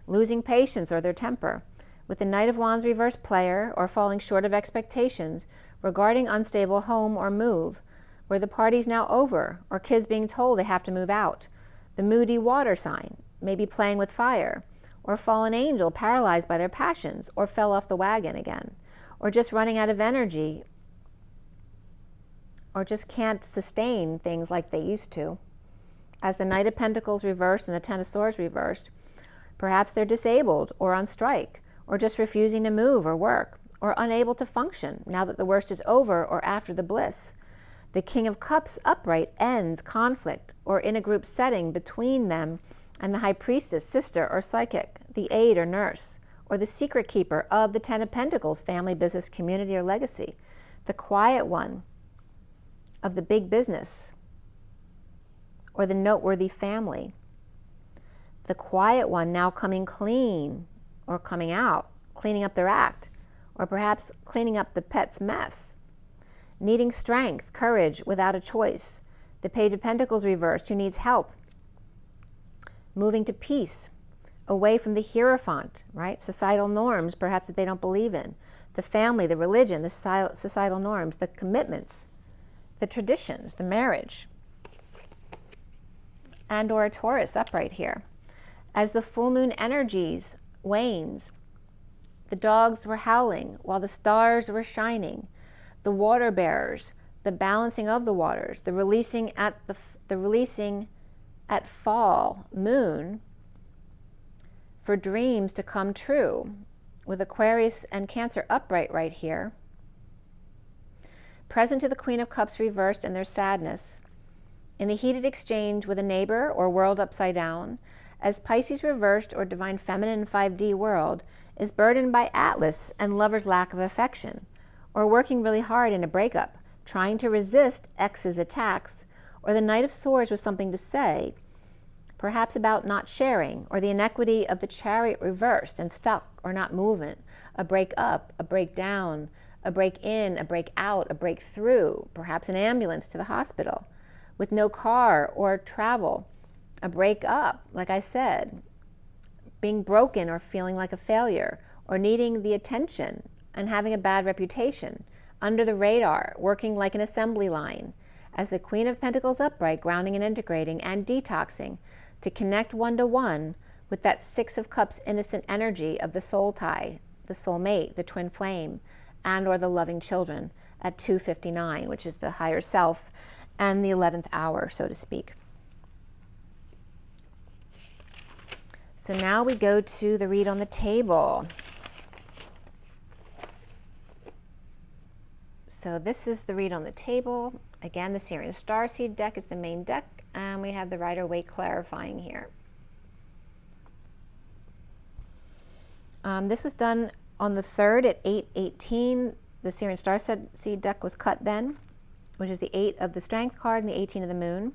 losing patience or their temper, with the Knight of Wands reversed player, or falling short of expectations regarding unstable home or move, where the party's now over, or kids being told they have to move out, the moody water sign, maybe playing with fire, or fallen angel paralyzed by their passions, or fell off the wagon again, or just running out of energy, or just can't sustain things like they used to. As the Knight of Pentacles reversed and the 10 of Swords reversed, perhaps they're disabled or on strike, or just refusing to move or work, or unable to function now that the worst is over or after the bliss. The King of Cups upright ends conflict, or in a group setting between them and the High Priestess, sister, or psychic, the aide or nurse, or the secret keeper of the 10 of Pentacles, family, business, community, or legacy, the quiet one of the big business, or the noteworthy family. The quiet one now coming clean or coming out, cleaning up their act, or perhaps cleaning up the pet's mess. Needing strength, courage, without a choice. The Page of Pentacles reversed, who needs help. Moving to peace, away from the hierophant, right? Societal norms, perhaps, that they don't believe in. The family, the religion, the societal norms, the commitments, the traditions, the marriage. And or a Taurus upright here. As the full moon energies wanes, the dogs were howling while the stars were shining. The water bearers, the balancing of the waters, the releasing at fall moon for dreams to come true, with Aquarius and Cancer upright right here. Present to the Queen of Cups reversed and their sadness. In the heated exchange with a neighbor or world upside down, as Pisces reversed or divine feminine 5D world is burdened by Atlas and lover's lack of affection, or working really hard in a breakup, trying to resist ex's attacks, or the Knight of Swords with something to say, perhaps about not sharing, or the inequity of the Chariot reversed and stuck or not moving, a break up, a break down, a break in, a break out, a break through, perhaps an ambulance to the hospital, with no car or travel, a break up, like I said, being broken or feeling like a failure, or needing the attention and having a bad reputation, under the radar, working like an assembly line, as the Queen of Pentacles upright, grounding and integrating and detoxing to connect one-to-one with that Six of Cups innocent energy of the soul tie, the soulmate, the twin flame, and or the loving children at 2:59, which is the higher self and the 11th hour, so to speak. So now we go to the read on the table. So this is the read on the table. Again, the SIRIAN Starseed deck is the main deck, and we have the Rider-Waite clarifying here. This was done on the 3rd at 8:18. The SIRIAN Starseed deck was cut then, which is the 8 of the Strength card and the 18 of the Moon.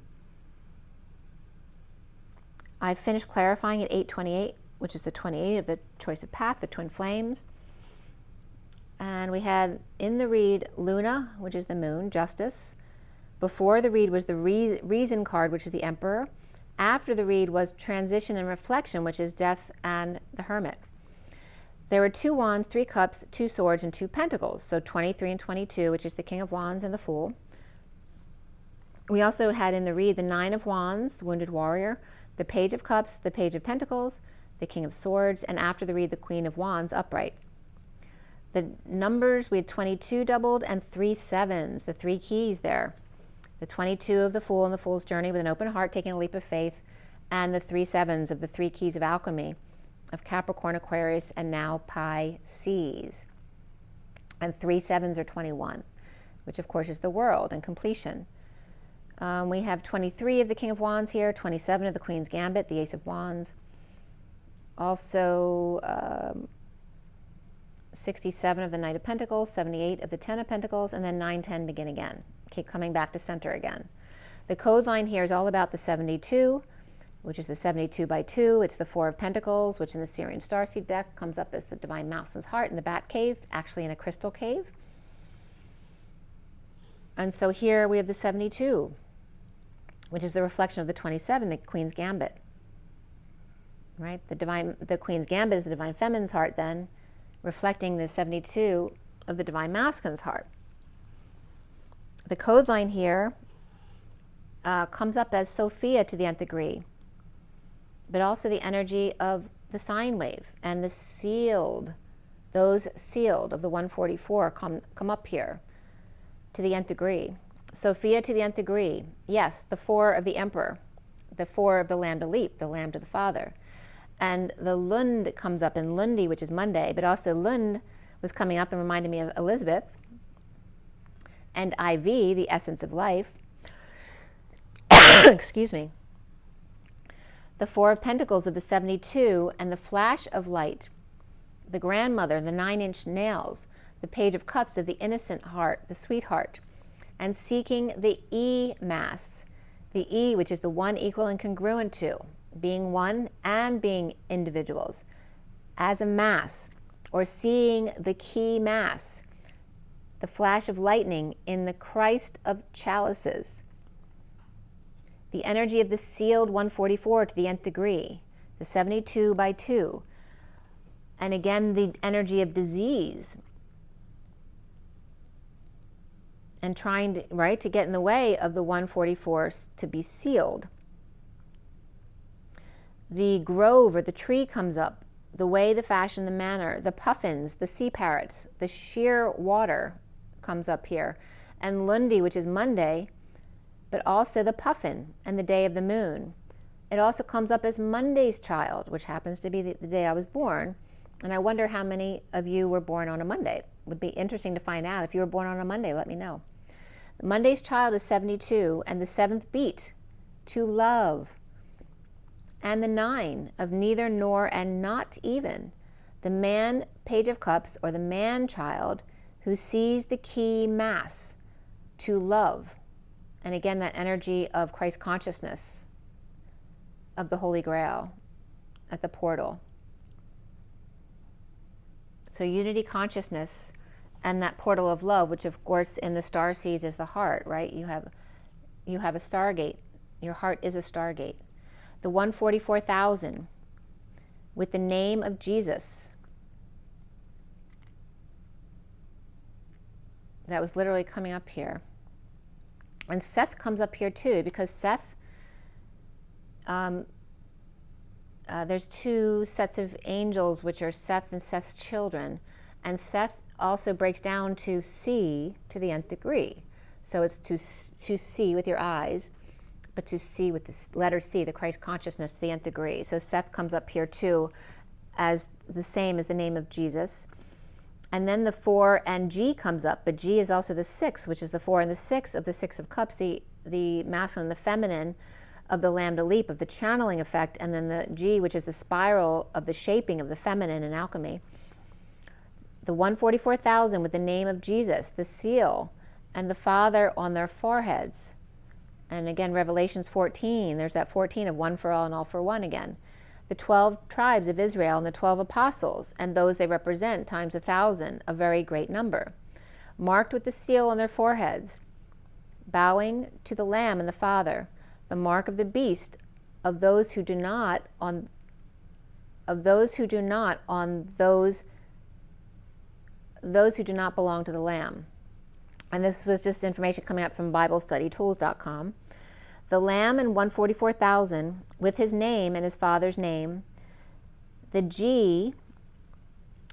I finished clarifying at 8:28, which is the 28 of the Choice of Path, the Twin Flames. And we had in the read Luna, which is the Moon, Justice. Before the read was the Reason card, which is the Emperor. After the read was Transition and Reflection, which is Death and the Hermit. There were 2 Wands, 3 Cups, 2 Swords, and 2 Pentacles. So 23 and 22, which is the King of Wands and the Fool. We also had in the read the 9 of Wands, the Wounded Warrior, the Page of Cups, the Page of Pentacles, the King of Swords, and after the read, the Queen of Wands upright. The numbers, we had 22 doubled and 3 sevens, the 3 keys there. The 22 of the Fool and the Fool's Journey with an open heart, taking a leap of faith, and the 3 sevens of the 3 keys of alchemy of Capricorn, Aquarius, and now Pisces. And 3 sevens are 21, which of course is the world and completion. We have 23 of the King of Wands here, 27 of the Queen's Gambit, the Ace of Wands. Also 67 of the Knight of Pentacles, 78 of the 10 of Pentacles, and then 9, 10 begin again. Keep coming back to center again. The code line here is all about the 72, which is the 72 by 2. It's the 4 of Pentacles, which in the SIRIAN Starseed deck comes up as the Divine Mouse's Heart in the Bat Cave, actually in a crystal cave. And so here we have the 72, which is the reflection of the 27, the Queen's Gambit. Right? The Queen's Gambit is the Divine Feminine's heart then, reflecting the 72 of the Divine Masculine's heart. The code line here comes up as Sophia to the nth degree, but also the energy of the sine wave and the sealed, those sealed of the 144 come up here to the nth degree. Sophia to the nth degree, yes, the 4 of the Emperor, the 4 of the Lambda Leap, the Lambda the Father. And the Lund comes up in Lundi, which is Monday, but also Lund was coming up and reminded me of Elizabeth. And IV, the essence of life. Excuse me. The 4 of Pentacles of the 72 and the flash of light. The grandmother, the 9-inch nails. The Page of Cups of the innocent heart, the sweetheart. And seeking the E-Mass, The E, which is the one, equal, and congruent to, being one and being individuals, as a mass, or seeing the key mass, the flash of lightning in the Christ of chalices, the energy of the sealed 144 to the nth degree, the 72 by 2, and again the energy of disease, and trying to, right, to get in the way of the 144 to be sealed. The grove or the tree comes up, the way, the fashion, the manner, the puffins, the sea parrots, the sheer water comes up here, and Lundi, which is Monday, but also the puffin and the day of the moon. It also comes up as Monday's child, which happens to be the day I was born, and I wonder how many of you were born on a Monday. It would be interesting to find out. If you were born on a Monday, let me know. Monday's child is 72, and the 7th beat, to love, and the 9 of neither nor and not even, the man page of cups, or the man child, who sees the key mass, to love. And again, that energy of Christ consciousness, of the Holy Grail at the portal. So unity consciousness and that portal of love, which of course in the starseeds is the heart, right? You have a stargate. Your heart is a stargate. The 144,000 with the name of Jesus. That was literally coming up here. And Seth comes up here too, because Seth, there's 2 sets of angels, which are Seth and Seth's children. And Seth also breaks down to see to the nth degree. So it's to see with your eyes, but to see with the letter C, the Christ consciousness, to the nth degree. So Seth comes up here too as the same as the name of Jesus. And then the 4 and G comes up, but G is also the 6, which is the 4 and the 6 of the 6 of cups, the masculine and the feminine of the lambda leap, of the channeling effect, and then the G, which is the spiral of the shaping of the feminine in alchemy. The 144,000 with the name of Jesus, the seal, and the Father on their foreheads. And again, Revelations 14, there's that 14 of one for all and all for one again. The 12 tribes of Israel and the 12 apostles, and those they represent, times 1,000, a very great number, marked with the seal on their foreheads, bowing to the Lamb and the Father, the mark of the beast, of those who do not on those who do not belong to the Lamb. And this was just information coming up from BibleStudyTools.com. The Lamb and 144,000 with his name and his Father's name. The G,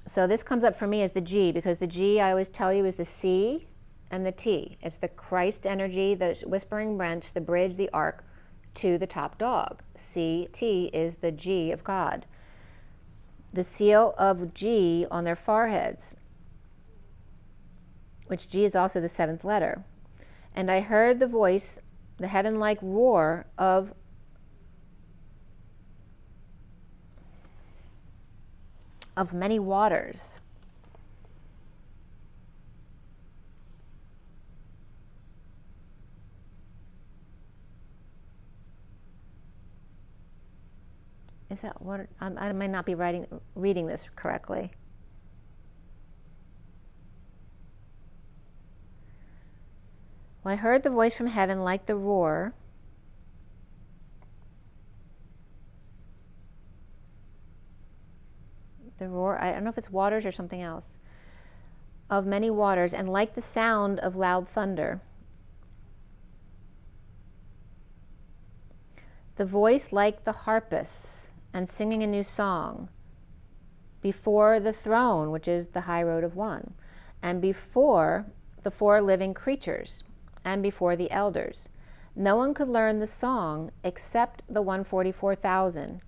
so this comes up for me as the G, because the G, I always tell you, is the C and the T. It's the Christ energy, the whispering branch, the bridge, the arc to the top dog. C, T is the G of God. The seal of G on their foreheads, which G is also the 7th letter. And I heard the voice, the heaven-like roar of many waters. Is that what? I might not be reading this correctly. Well, I heard the voice from heaven like the roar I don't know if it's waters or something else, of many waters, and like the sound of loud thunder. The voice like the harpists and singing a new song before the throne, which is the high road of one, and before the 4 living creatures, and before the elders. No one could learn the song except the 144,000,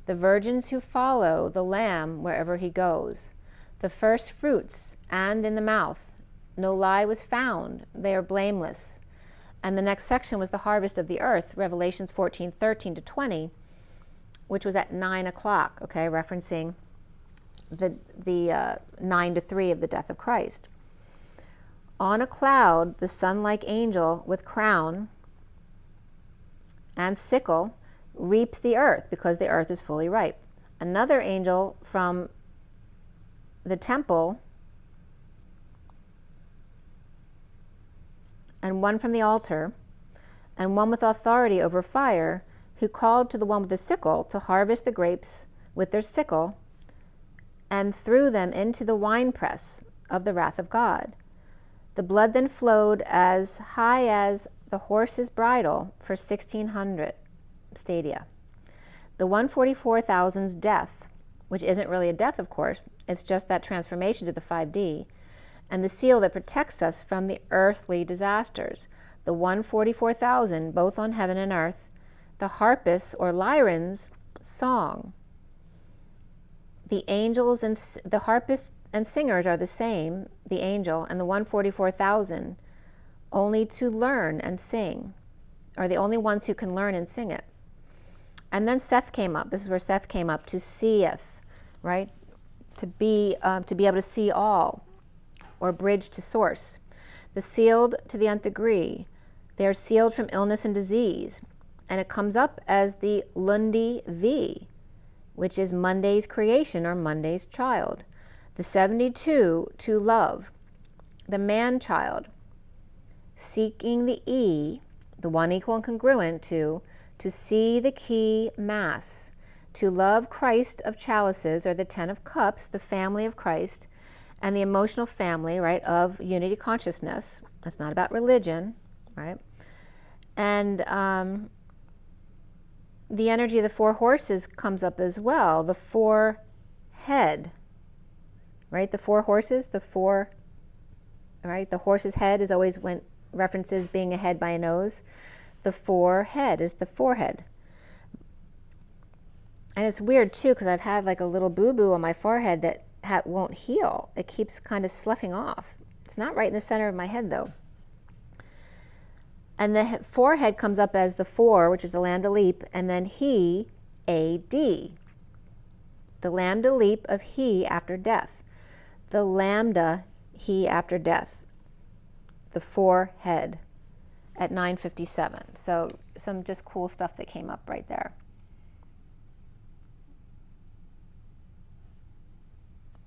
the virgins who follow the Lamb wherever he goes, the first fruits, and in the mouth no lie was found, they are blameless. And the next section was the harvest of the earth, Revelations 14:13-20, which was at 9 o'clock, okay, referencing the 9 to 3 of the death of Christ. On a cloud, the sun-like angel with crown and sickle reaps the earth because the earth is fully ripe. Another angel from the temple and one from the altar and one with authority over fire, who called to the one with the sickle to harvest the grapes with their sickle and threw them into the winepress of the wrath of God. The blood then flowed as high as the horse's bridle for 1,600 stadia. The 144,000's death, which isn't really a death, of course, it's just that transformation to the 5D, and the seal that protects us from the earthly disasters. The 144,000, both on heaven and earth, the harpists or Lyran's song. The angels and the harpists and singers are the same, the angel, and the 144,000, only to learn and sing, are the only ones who can learn and sing it. And then Seth came up. This is where Seth came up, to seeth, right? To be able to see all, or bridge to source. The sealed to the nth degree. They are sealed from illness and disease. And it comes up as the Lundi V, which is Monday's creation or Monday's child. The 72 to love, the man-child, seeking the E, the one equal and congruent to see the key mass, to love Christ of chalices, or the 10 of cups, the family of Christ, and the emotional family, right, of unity consciousness. It's not about religion, right? And the energy of the 4 horses comes up as well, the 4 head, right? The 4 horses, the 4, right? The horse's head is always when references being a head by a nose. The 4 head is the forehead. And it's weird too, because I've had like a little boo-boo on my forehead that won't heal. It keeps kind of sloughing off. It's not right in the center of my head though. And the forehead comes up as the 4, which is the lambda leap, and then he, A-D. The lambda leap of he after death. The lambda he after death. The 4 head at 9:57. So some just cool stuff that came up right there.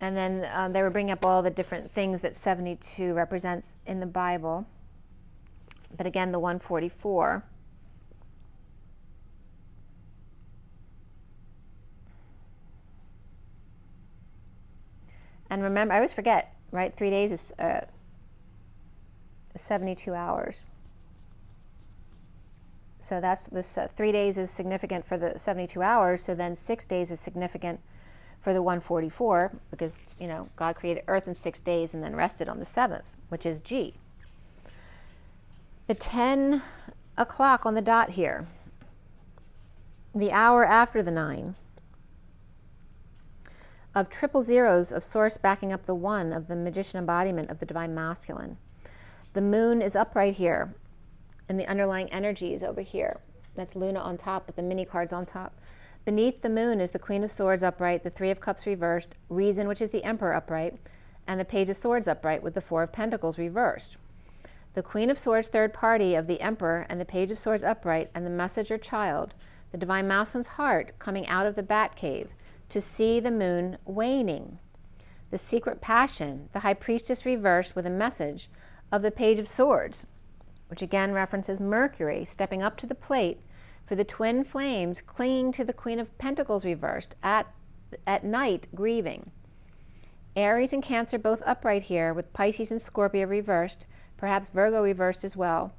And then they were bringing up all the different things that 72 represents in the Bible. But again, the 144. And remember, I always forget, right? 3 days is 72 hours. So that's this 3 days is significant for the 72 hours. So then 6 days is significant for the 144, because, you know, God created earth in 6 days and then rested on the 7th, which is G. The 10 o'clock on the dot here, the hour after the 9, of triple zeros of source backing up the 1 of the magician embodiment of the divine masculine. The moon is upright here, and the underlying energy is over here. That's Luna on top, with the mini cards on top. Beneath the moon is the Queen of Swords upright, the 3 of Cups reversed, Reason, which is the Emperor, upright, and the Page of Swords upright with the 4 of Pentacles reversed. The Queen of Swords third party of the Emperor and the Page of Swords upright, and the messenger child, the divine masculine's heart coming out of the bat cave to see the moon waning. The secret passion, the High Priestess reversed with a message of the Page of Swords, which again references Mercury stepping up to the plate for the twin flames clinging to the Queen of Pentacles reversed at night grieving. Aries and Cancer both upright here, with Pisces and Scorpio reversed, perhaps Virgo reversed as well,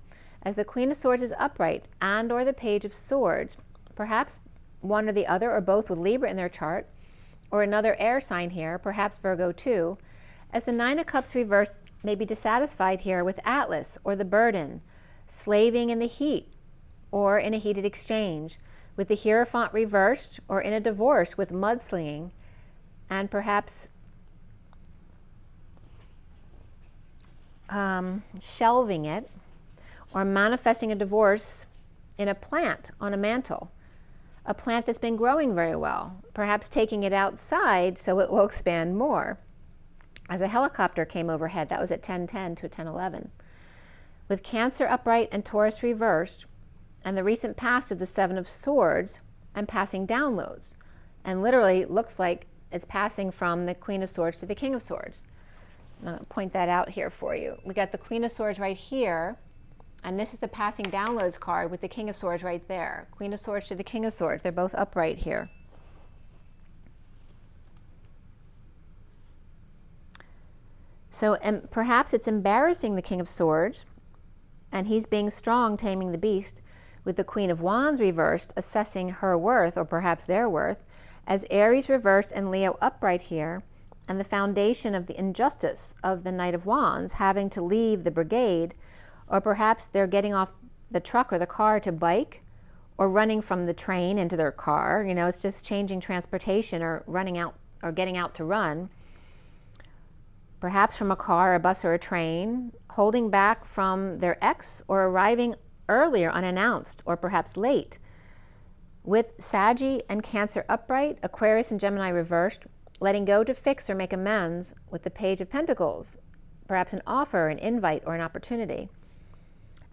as the Queen of Swords is upright and or the Page of Swords, perhaps one or the other or both with Libra in their chart, or another air sign here, perhaps Virgo too, as the 9 of Cups reversed may be dissatisfied here with Atlas or the burden, slaving in the heat or in a heated exchange, with the Hierophant reversed or in a divorce with mudslinging, and perhaps shelving it or manifesting a divorce in a plant on a mantle, a plant that's been growing very well, perhaps taking it outside so it will expand more. As a helicopter came overhead, that was at 10:10 to 10:11. With Cancer upright and Taurus reversed, and the recent past of the Seven of Swords and passing downloads. And literally looks like it's passing from the Queen of Swords to the King of Swords. I'm going to point that out here for you. We got the Queen of Swords right here, and this is the passing downloads card with the King of Swords right there. Queen of Swords to the King of Swords. They're both upright here. So and perhaps it's embarrassing the King of Swords, and he's being strong, taming the beast, with the Queen of Wands reversed, assessing her worth, or perhaps their worth, as Aries reversed and Leo upright here, and the foundation of the injustice of the Knight of Wands having to leave the brigade, or perhaps they're getting off the truck or the car to bike, or running from the train into their car. You know, it's just changing transportation, or running out or getting out to run. Perhaps from a car, a bus, or a train, holding back from their ex, or arriving earlier unannounced, or perhaps late. With Saggy and Cancer upright, Aquarius and Gemini reversed, letting go to fix or make amends with the Page of Pentacles, perhaps an offer, an invite, or an opportunity.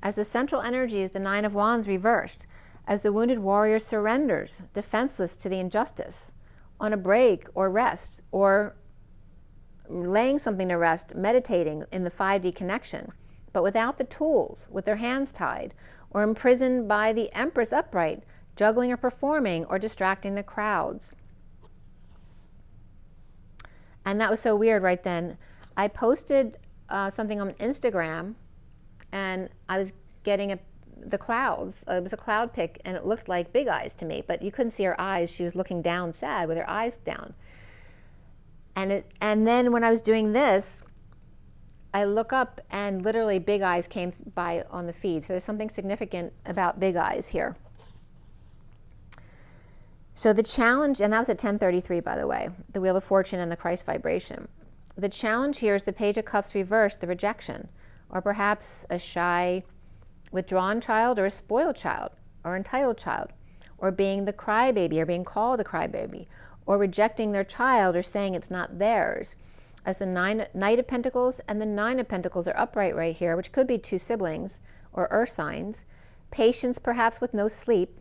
As the central energy is the Nine of Wands reversed, as the wounded warrior surrenders, defenseless to the injustice, on a break or rest, or laying something to rest, meditating in the 5D connection, but without the tools, with their hands tied, or imprisoned by the Empress upright, juggling or performing or distracting the crowds. And that was so weird right then. I posted something on Instagram, and I was getting the clouds. It was a cloud pic, and it looked like Big Eyes to me, but you couldn't see her eyes. She was looking down sad with her eyes down. And then when I was doing this, I look up and literally Big Eyes came by on the feed. So there's something significant about Big Eyes here. So the challenge, and that was at 10:33, by the way, the Wheel of Fortune and the Christ vibration. The challenge here is the Page of Cups reversed, the rejection, or perhaps a shy, withdrawn child, or a spoiled child, or entitled child, or being the crybaby, or being called a crybaby, or rejecting their child, or saying it's not theirs. As the Knight of Pentacles and the Nine of Pentacles are upright right here, which could be two siblings or earth signs. Patience perhaps with no sleep,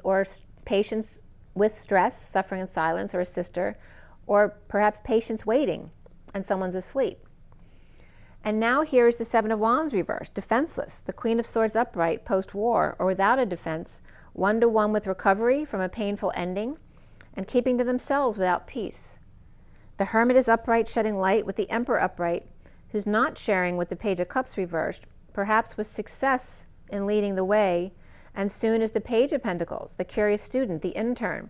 or patience with stress, suffering in silence, or a sister, or perhaps patience waiting and someone's asleep. And now here is the Seven of Wands reversed, defenseless, the Queen of Swords upright post-war, or without a defense, one-to-one with recovery from a painful ending, and keeping to themselves without peace. The Hermit is upright, shedding light, with the Emperor upright, who's not sharing with the Page of Cups reversed, perhaps with success in leading the way, and soon as the Page of Pentacles, the curious student, the intern,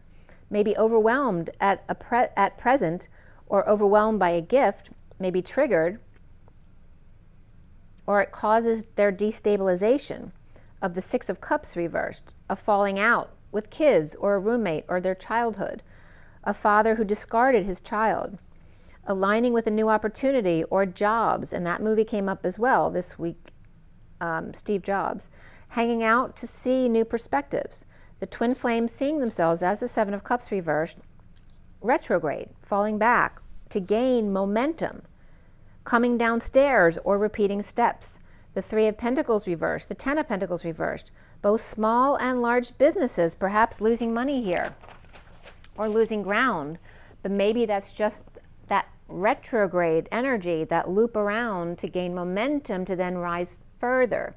may be overwhelmed at present, or overwhelmed by a gift, may be triggered, or it causes their destabilization of the Six of Cups reversed, a falling out with kids or a roommate or their childhood, a father who discarded his child, aligning with a new opportunity or jobs, and that movie came up as well this week, Steve Jobs, hanging out to see new perspectives, the twin flames seeing themselves as the Seven of Cups reversed, retrograde, falling back to gain momentum, coming downstairs or repeating steps, the Three of Pentacles reversed, the Ten of Pentacles reversed, both small and large businesses perhaps losing money here or losing ground, but maybe that's just that retrograde energy, that loop around to gain momentum to then rise further.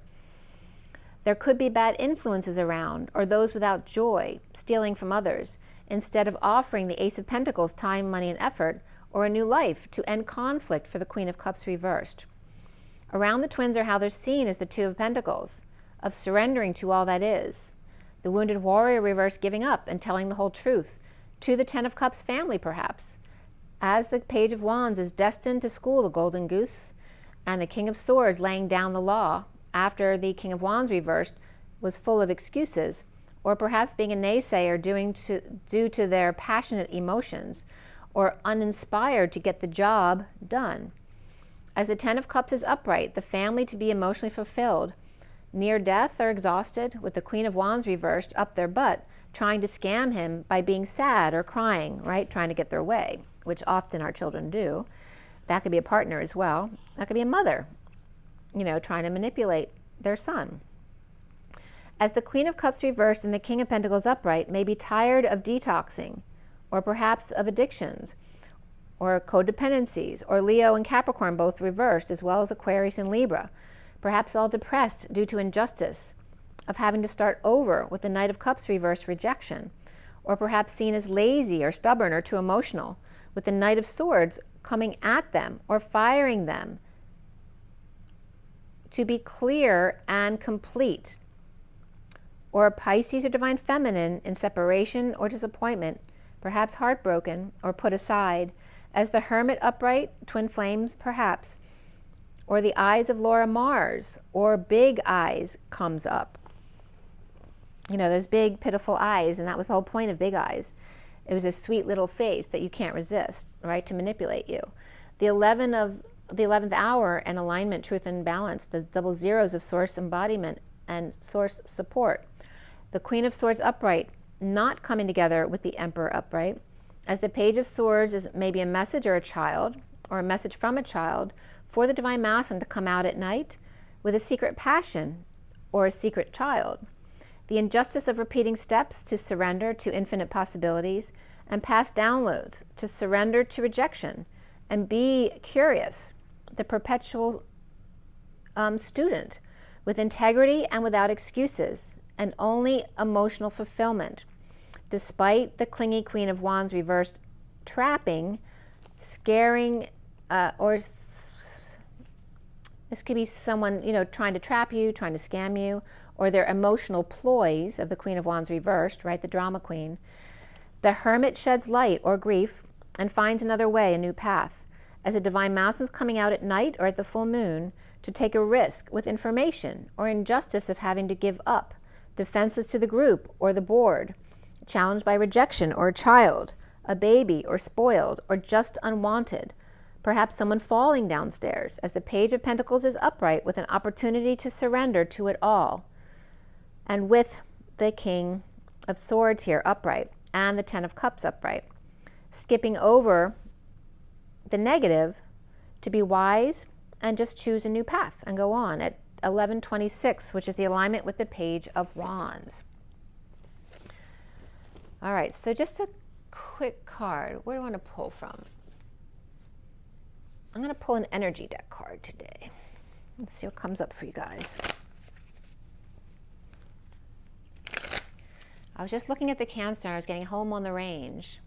There could be bad influences around, or those without joy, stealing from others, instead of offering the Ace of Pentacles time, money, and effort, or a new life to end conflict for the Queen of Cups reversed. Around the twins are how they're seen as the Two of Pentacles, of surrendering to all that is. The wounded warrior reversed, giving up and telling the whole truth, to the Ten of Cups family perhaps, as the Page of Wands is destined to school the golden goose, and the King of Swords laying down the law after the King of Wands reversed was full of excuses, or perhaps being a naysayer due to their passionate emotions, or uninspired to get the job done. As the Ten of Cups is upright, the family to be emotionally fulfilled, near death or exhausted, with the Queen of Wands reversed up their butt, trying to scam him by being sad or crying, right? Trying to get their way, which often our children do. That could be a partner as well. That could be a mother, trying to manipulate their son. As the Queen of Cups reversed and the King of Pentacles upright may be tired of detoxing, or perhaps of addictions, or codependencies, or Leo and Capricorn both reversed, as well as Aquarius and Libra, perhaps all depressed due to injustice of having to start over with the Knight of Cups reversed rejection, or perhaps seen as lazy or stubborn or too emotional, with the Knight of Swords coming at them or firing them to be clear and complete. Or Pisces or Divine Feminine in separation or disappointment, perhaps heartbroken or put aside, as the Hermit upright, twin flames perhaps, or the eyes of Laura Mars, or big eyes comes up. You know, those big pitiful eyes, and that was the whole point of big eyes. It was a sweet little face that you can't resist, right, to manipulate you. The 11th hour and alignment, truth and balance, the double zeros of source embodiment and source support. The Queen of Swords upright, not coming together with the Emperor upright, as the Page of Swords is maybe a message or a child, or a message from a child, for the Divine Masculine to come out at night with a secret passion or a secret child. The injustice of repeating steps to surrender to infinite possibilities, and past downloads to surrender to rejection, and be curious, the perpetual student, with integrity and without excuses, and only emotional fulfillment, despite the clingy Queen of Wands reversed trapping, scaring, or this could be someone, you know, trying to trap you, trying to scam you, or their emotional ploys of the Queen of Wands reversed, right, the drama queen. The Hermit sheds light or grief and finds another way, a new path, as a Divine Masculine is coming out at night or at the full moon to take a risk with information or injustice of having to give up, defenses to the group or the board, challenged by rejection or a child, a baby or spoiled or just unwanted, perhaps someone falling downstairs, as the Page of Pentacles is upright with an opportunity to surrender to it all, and with the King of Swords here upright and the Ten of Cups upright, skipping over the negative to be wise and just choose a new path and go on at 11:26, which is the alignment with the Page of Wands. All right, so just a quick card. Where do I want to pull from? I'm going to pull an energy deck card today. Let's see what comes up for you guys. I was just looking at the Cancer and I was getting home on the range.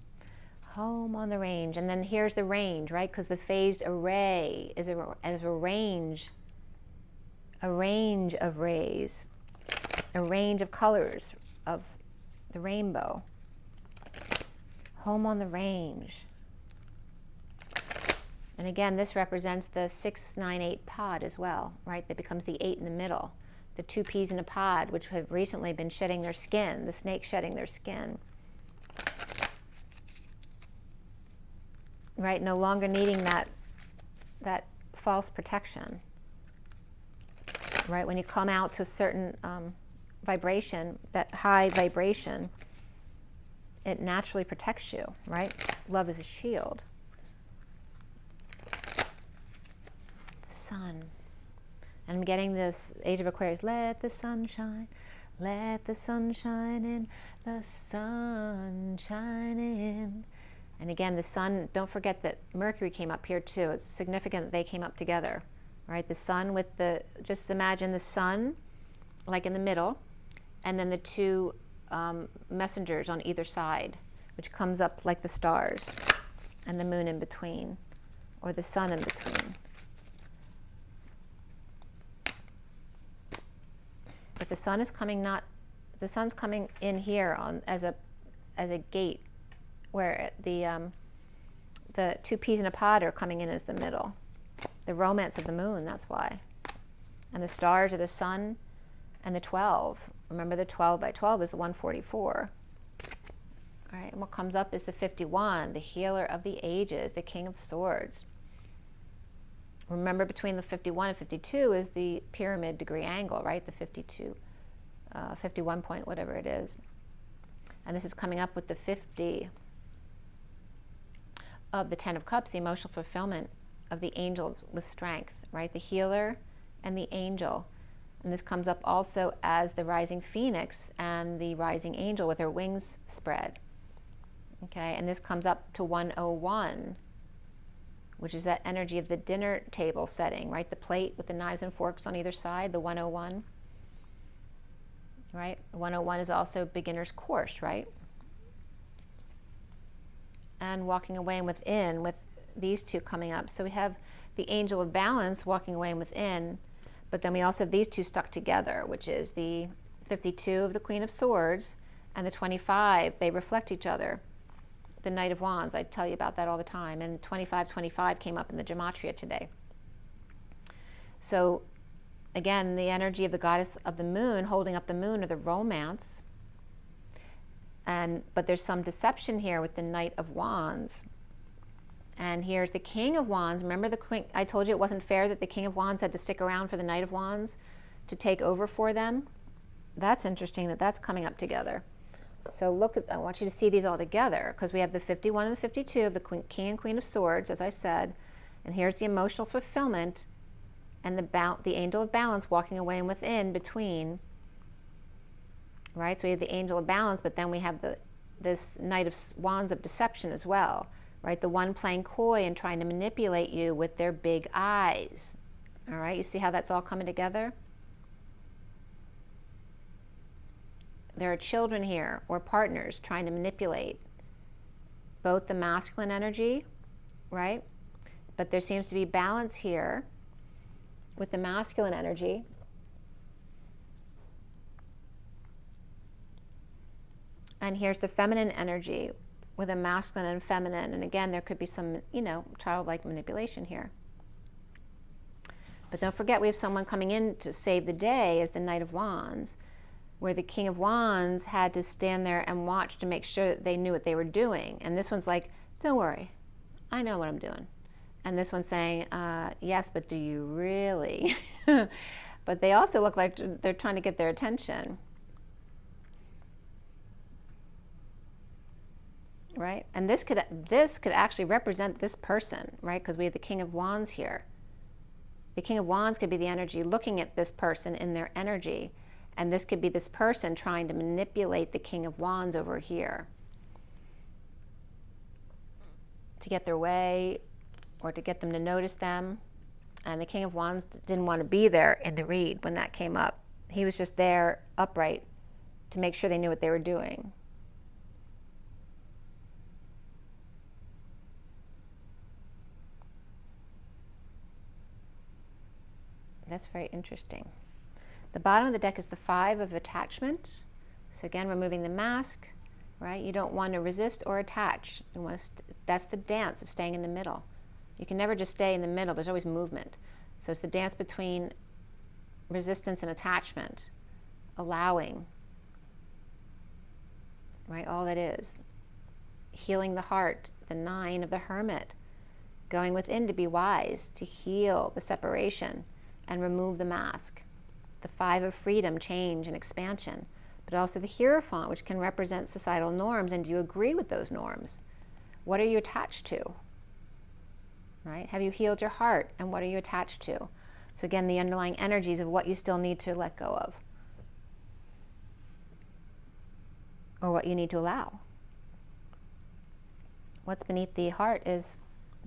Home on the range. And then here's the range, right? Because the phased array is a range of rays, a range of colors of the rainbow. Home on the range. And again, this represents the 698 pod as well, right? That becomes the 8 in the middle. The 2 peas in a pod, which have recently been shedding their skin, the snake shedding their skin. Right? No longer needing that false protection. Right? When you come out to a certain vibration, that high vibration, it naturally protects you, right? Love is a shield. Sun. And I'm getting this Age of Aquarius, let the sun shine in, the sun shine in. And again, the sun, don't forget that Mercury came up here too. It's significant that they came up together, right? The sun with just imagine the sun like in the middle, and then the 2 messengers on either side, which comes up like the stars, and the moon in between, or the sun in between. But the sun is coming the sun's coming in here as a gate, where the 2 peas in a pod are coming in as the middle. The romance of the moon, that's why. And the stars are the sun and the 12. Remember, the 12 by 12 is the 144. All right, and what comes up is the 51, the healer of the ages, the King of Swords. Remember, between the 51 and 52 is the pyramid degree angle, right? The 52, 51 point, whatever it is. And this is coming up with the 50 of the 10 of Cups, the emotional fulfillment of the angel with strength, right? The healer and the angel. And this comes up also as the rising phoenix and the rising angel with her wings spread. Okay, and this comes up to 101, which is that energy of the dinner table setting, right? The plate with the knives and forks on either side, the 101, right? 101 is also beginner's course, right? And walking away and within with these two coming up. So we have the angel of balance walking away and within, but then we also have these two stuck together, which is the 52 of the Queen of Swords and the 25. They reflect each other. The Knight of Wands, I tell you about that all the time, and 2525 came up in the gematria today. So again, the energy of the goddess of the moon holding up the moon, or the romance, but there's some deception here with the Knight of Wands. And here's the King of Wands. Remember the Queen? I told you it wasn't fair that the King of Wands had to stick around for the Knight of Wands to take over for them. That's interesting that that's coming up together. So look at, I want you to see these all together, because we have the 51 and the 52 of the King and Queen of Swords, as I said, and here's the emotional fulfillment and the angel of balance walking away and within between, right? So we have the angel of balance, but then we have this Knight of Wands of deception as well, right? The one playing coy and trying to manipulate you with their big eyes. All right, you see how that's all coming together? There are children here, or partners, trying to manipulate both the masculine energy, right? But there seems to be balance here with the masculine energy. And here's the feminine energy with a masculine and feminine. And again, there could be some, childlike manipulation here. But don't forget, we have someone coming in to save the day as the Knight of Wands, where the King of Wands had to stand there and watch to make sure that they knew what they were doing. And this one's like, don't worry, I know what I'm doing. And this one's saying, yes, but do you really? But they also look like they're trying to get their attention. Right? And this could actually represent this person, right? Because we have the King of Wands here. The King of Wands could be the energy looking at this person in their energy. And this could be this person trying to manipulate the King of Wands over here to get their way or to get them to notice them. And the King of Wands didn't want to be there in the read when that came up. He was just there upright to make sure they knew what they were doing. That's very interesting. The bottom of the deck is the 5 of attachment. So again, removing the mask, right? You don't want to resist or attach. That's the dance of staying in the middle. You can never just stay in the middle. There's always movement. So it's the dance between resistance and attachment, allowing, right? All that is. Healing the heart, the 9 of the Hermit, going within to be wise, to heal the separation and remove the mask. The 5 of freedom, change and expansion, but also the Hierophant, which can represent societal norms. And do you agree with those norms? What are you attached to? Right? Have you healed your heart? And what are you attached to? So again, the underlying energies of what you still need to let go of, or what you need to allow. What's beneath the heart is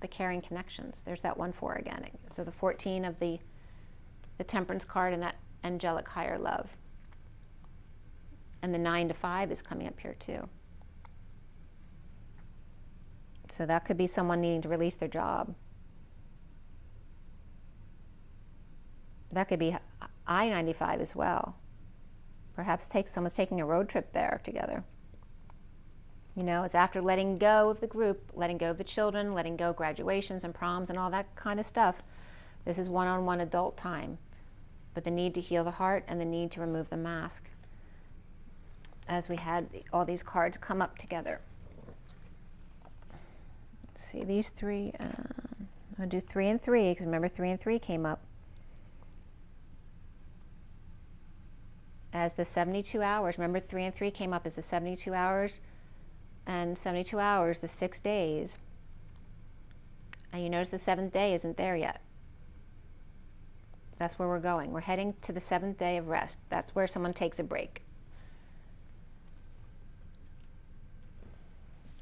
the caring connections. There's that 1-4 again. So the 14 of the Temperance card and that angelic higher love. And the 9 to 5 is coming up here too. So that could be someone needing to release their job. That could be I-95 as well. Perhaps someone's taking a road trip there together. It's after letting go of the group, letting go of the children, letting go of graduations and proms and all that kind of stuff. This is one-on-one adult time. But the need to heal the heart and the need to remove the mask, as we had all these cards come up together. Let's see, these 3, I'll do 3 and 3, because remember 3 and 3 came up as the 72 hours. Remember 3 and 3 came up as the 72 hours, and 72 hours, the 6 days. And you notice the 7th day isn't there yet. That's where we're going. We're heading to the 7th day of rest. That's where someone takes a break.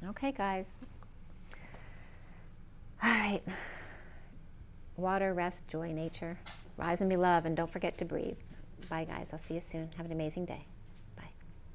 Okay, guys. All right. Water, rest, joy, nature. Rise and be loved, and don't forget to breathe. Bye, guys. I'll see you soon. Have an amazing day.